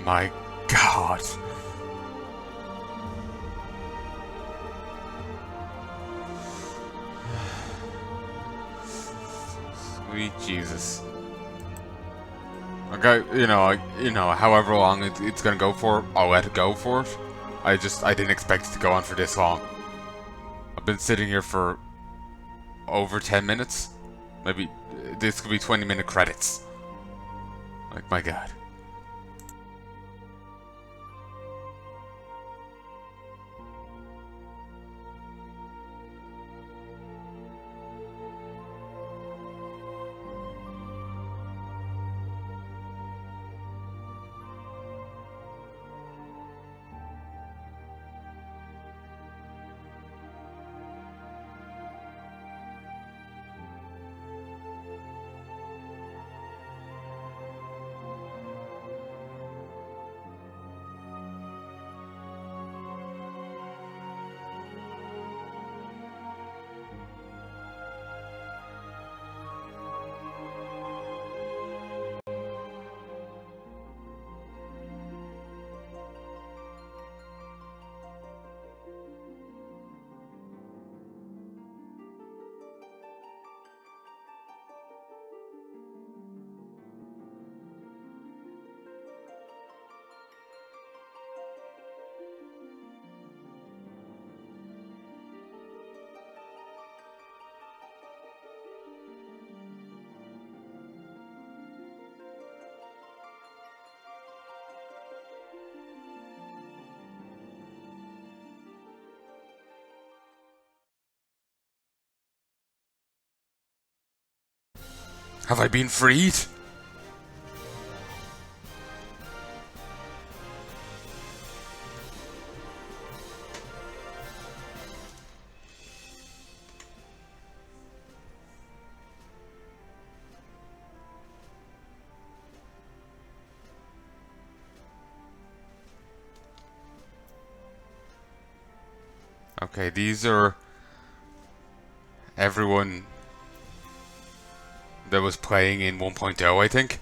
My God. Sweet Jesus. Okay, however long it's gonna go for, I'll let it go for it. I didn't expect it to go on for this long. I've been sitting here for over 10 minutes. Maybe this could be 20-minute credits. Like, my God. Have I been freed? Okay, these are everyone that was playing in 1.0, I think.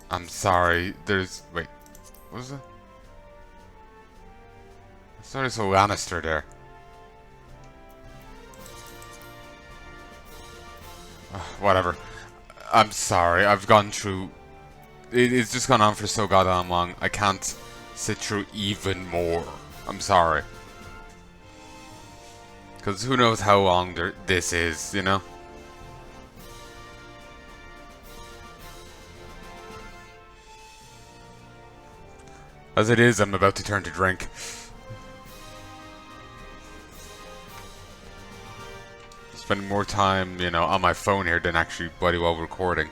I'm sorry, wait, what was it? I thought I saw Lannister there. Whatever. I'm sorry, I've gone through... It's just gone on for so goddamn long, I can't sit through even more. I'm sorry. Because who knows how long this is, you know? As it is, I'm about to turn to drink. Spending more time, on my phone here than actually bloody well recording.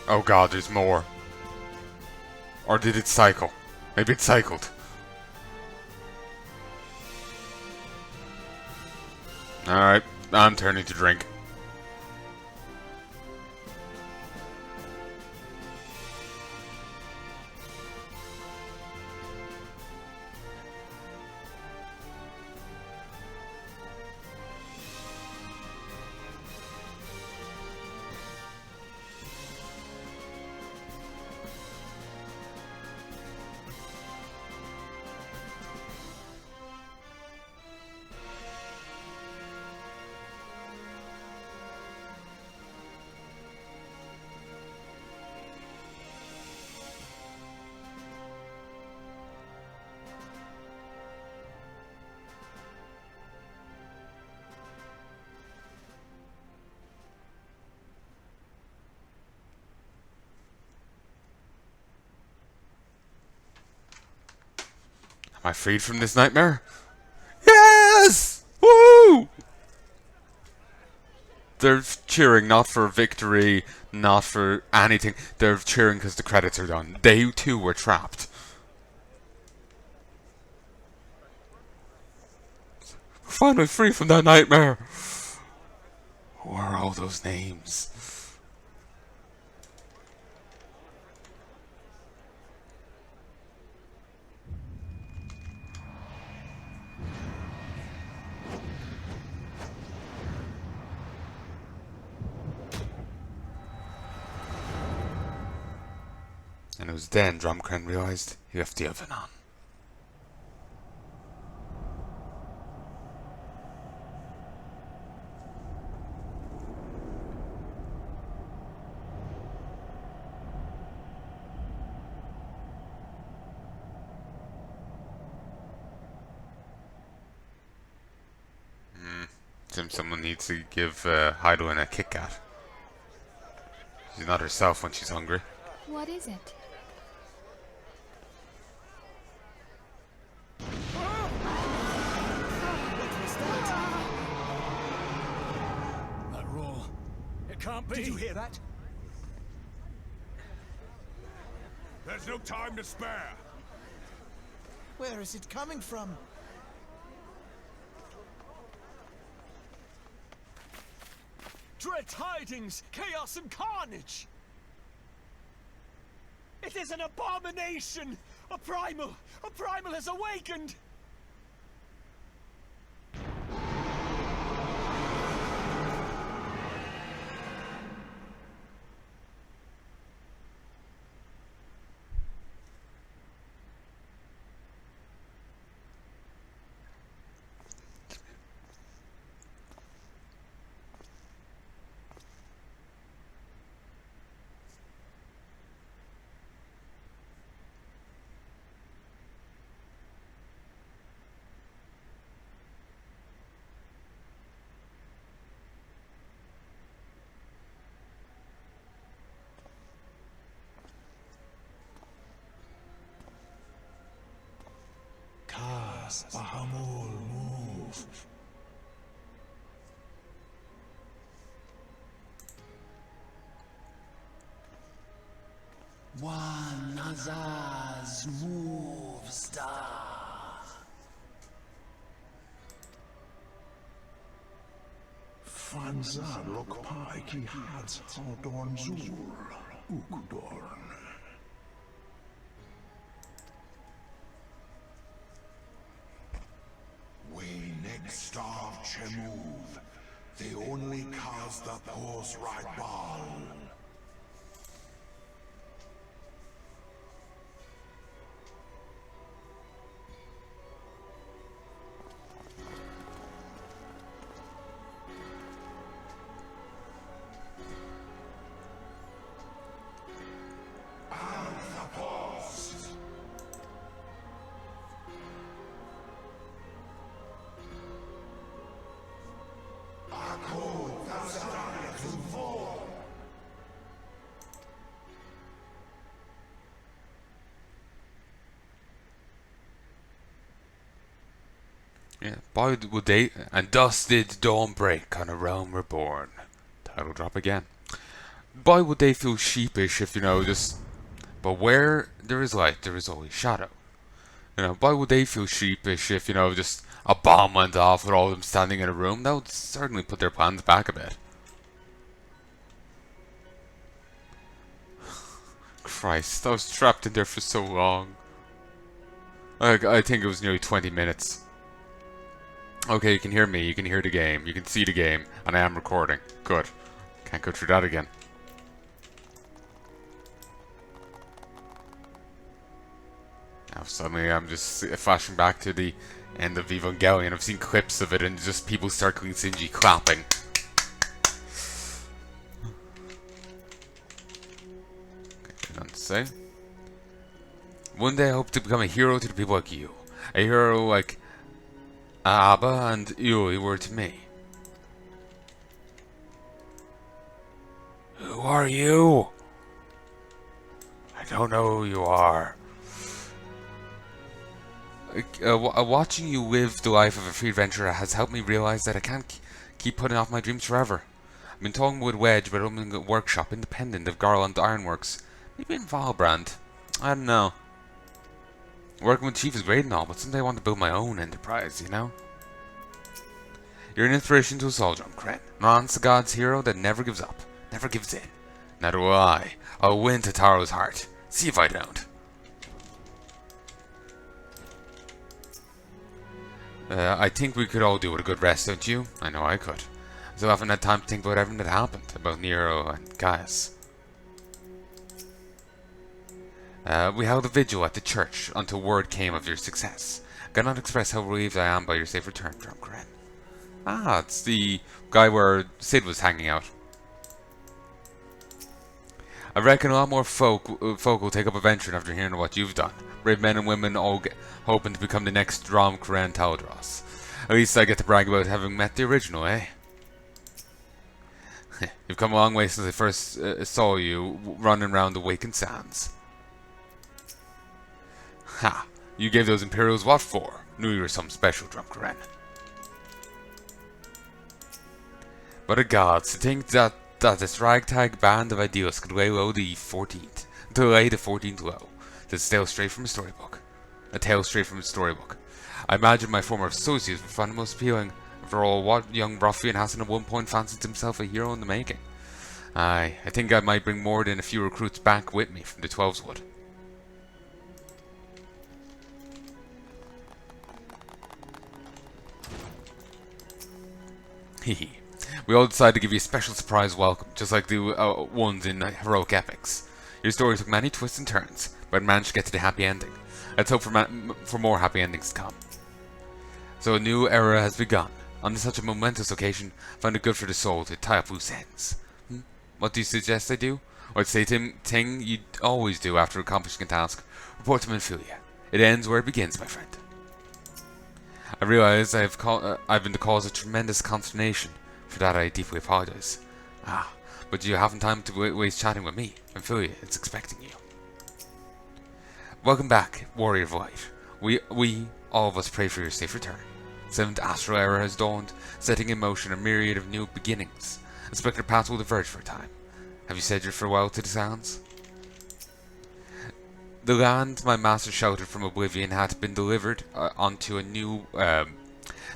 Oh god, there's more. Or did it cycle? Maybe it cycled. Alright, I'm turning to drink. I freed from this nightmare? Yes! Woo! They're cheering not for victory, not for anything. They're cheering because the credits are done. They too were trapped. Finally free from that nightmare. Who are all those names? And it was then Drumcran realized he left the oven on. Seems someone needs to give Heidelin a kick at. She's not herself when she's hungry. What is it? That roar. It can't be. Did you hear that? There's no time to spare. Where is it coming from? Dread tidings! Chaos and carnage! It is an abomination! A primal! A primal has awakened! Bahamul, move. One Azaz moves da. Fanza lokpai ki hats Haldorn Zul, Ukdorn. We next starve Chemuv, the only cause the pause right ball. Yeah, boy would they, and thus did dawn break on a realm reborn. Title drop again. Boy would they feel sheepish if, just... But where there is light, there is always shadow. Boy would they feel sheepish if, just a bomb went off with all of them standing in a room. That would certainly put their plans back a bit. Christ, I was trapped in there for so long. I think it was nearly 20 minutes. Okay, you can hear me, you can hear the game, you can see the game, and I am recording. Good. Can't go through that again. Now suddenly I'm just flashing back to the end of Evangelion. I've seen clips of it and just people circling Shinji clapping. Okay, nothing to say. One day I hope to become a hero to the people like you. A hero like Abba and Yui were to me. Who are you? I don't know who you are. Watching you live the life of a free adventurer has helped me realize that I can't keep putting off my dreams forever. I've been talking with Wedge about opening a workshop independent of Garland Ironworks. Maybe in Valbrand. I don't know. Working with Chief is great and all, but someday I want to build my own enterprise, you know? You're an inspiration to us all, John Kren. An honest God's hero that never gives up, never gives in. Neither will I. I'll win Tataro's heart. See if I don't. I think we could all do with a good rest, don't you? I know I could. I still haven't had time to think about everything that happened, about Nero and Gaius. We held a vigil at the church until word came of your success. I cannot express how relieved I am by your safe return, John Kren. Ah, it's the guy where Sid was hanging out. I reckon a lot more folk will take up adventuring after hearing what you've done. Brave men and women all hoping to become the next Drom Karen Taldros. At least I get to brag about having met the original, eh? You've come a long way since I first saw you running around the Wakened Sands. Ha! You gave those Imperials what for? Knew you were some special, Drom Karen. But a gods, to think that this ragtag band of idealists could lay low the 14th, to lay the 14th low. That's a tale straight from a storybook. A tale straight from a storybook. I imagine my former associates would find it most appealing. After all, what young ruffian hasn't at one point fancied himself a hero in the making? I think I might bring more than a few recruits back with me from the 12's Wood. Hehe. We all decided to give you a special surprise welcome, just like the ones in heroic epics. Your story took many twists and turns, but managed to get to the happy ending. Let's hope for more happy endings to come. So a new era has begun. On such a momentous occasion, I found it good for the soul to tie up loose ends. What do you suggest I do? I'd say the thing you'd always do after accomplishing a task. Report to Menphilia. It ends where it begins, my friend. I realize I've been the cause of tremendous consternation. For that I deeply apologize. But you haven't time to waste chatting with me. Menphilia is expecting you. Welcome back, Warrior of Light. We, all of us, pray for your safe return. The 7th astral era has dawned, setting in motion a myriad of new beginnings. A spectral path will diverge for a time. Have you said your farewell to the Sands? The land my master shouted from oblivion had been delivered onto a new...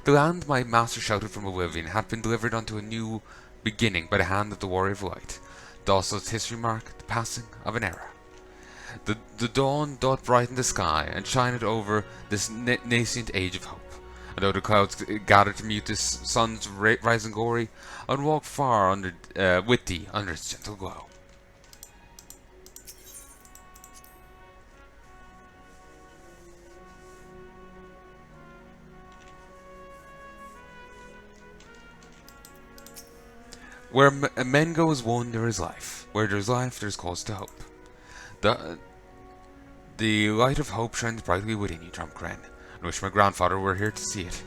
The land my master shouted from oblivion had been delivered onto a new beginning by the hand of the Warrior of Light. Thus its history mark the passing of an era. The dawn doth brighten the sky and shine it over this nascent age of hope. And though the clouds gather to mute this sun's rising glory, I would walk far with thee under its gentle glow. Where men go as one, there is life. Where there is life, there is cause to hope. The light of hope shines brightly within you, Drom Kren. I wish my grandfather were here to see it.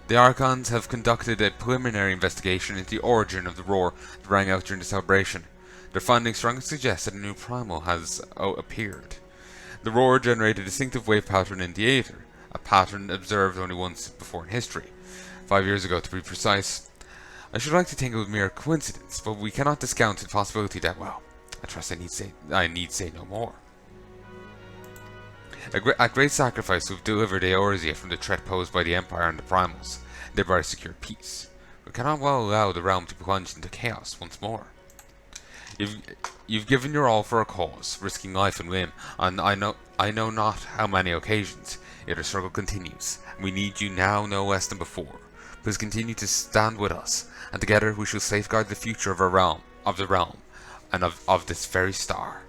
The Archons have conducted a preliminary investigation into the origin of the roar that rang out during the celebration. Their findings strongly suggest that a new primal has appeared. The roar generated a distinctive wave pattern in the aether, a pattern observed only once before in history. 5 years ago, to be precise. I should like to think it was mere coincidence, but we cannot discount the possibility that, well, I trust I need say no more. At great sacrifice, we've delivered Eorzea from the threat posed by the Empire and the Primals, thereby secured peace. We cannot well allow the realm to plunge into chaos once more. You've given your all for a cause, risking life and limb, on I know not how many occasions, yet our struggle continues, and we need you now no less than before. Please continue to stand with us, and together we shall safeguard the future of our realm, and of this very star.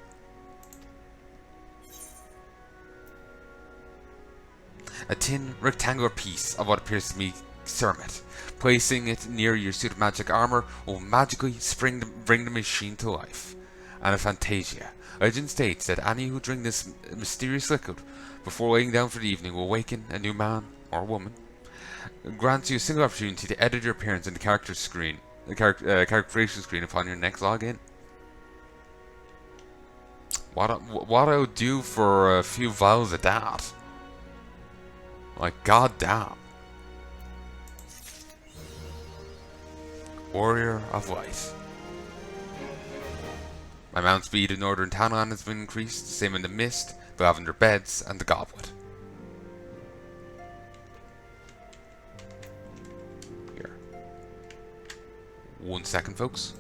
A tin, rectangular piece of what appears to be cermet. Placing it near your suit of magic armor will magically bring the machine to life. And a Fantasia. Legend states that any who drink this mysterious liquid before laying down for the evening will awaken a new man or woman. It grants you a single opportunity to edit your appearance in the character creation screen upon your next login. What I would do for a few vials of that? Like, goddamn. Warrior of Light. My mount speed in northern Tanaan has been increased, same in the Mist, the Lavender Beds, and the Goblet. Here. 1 second, folks.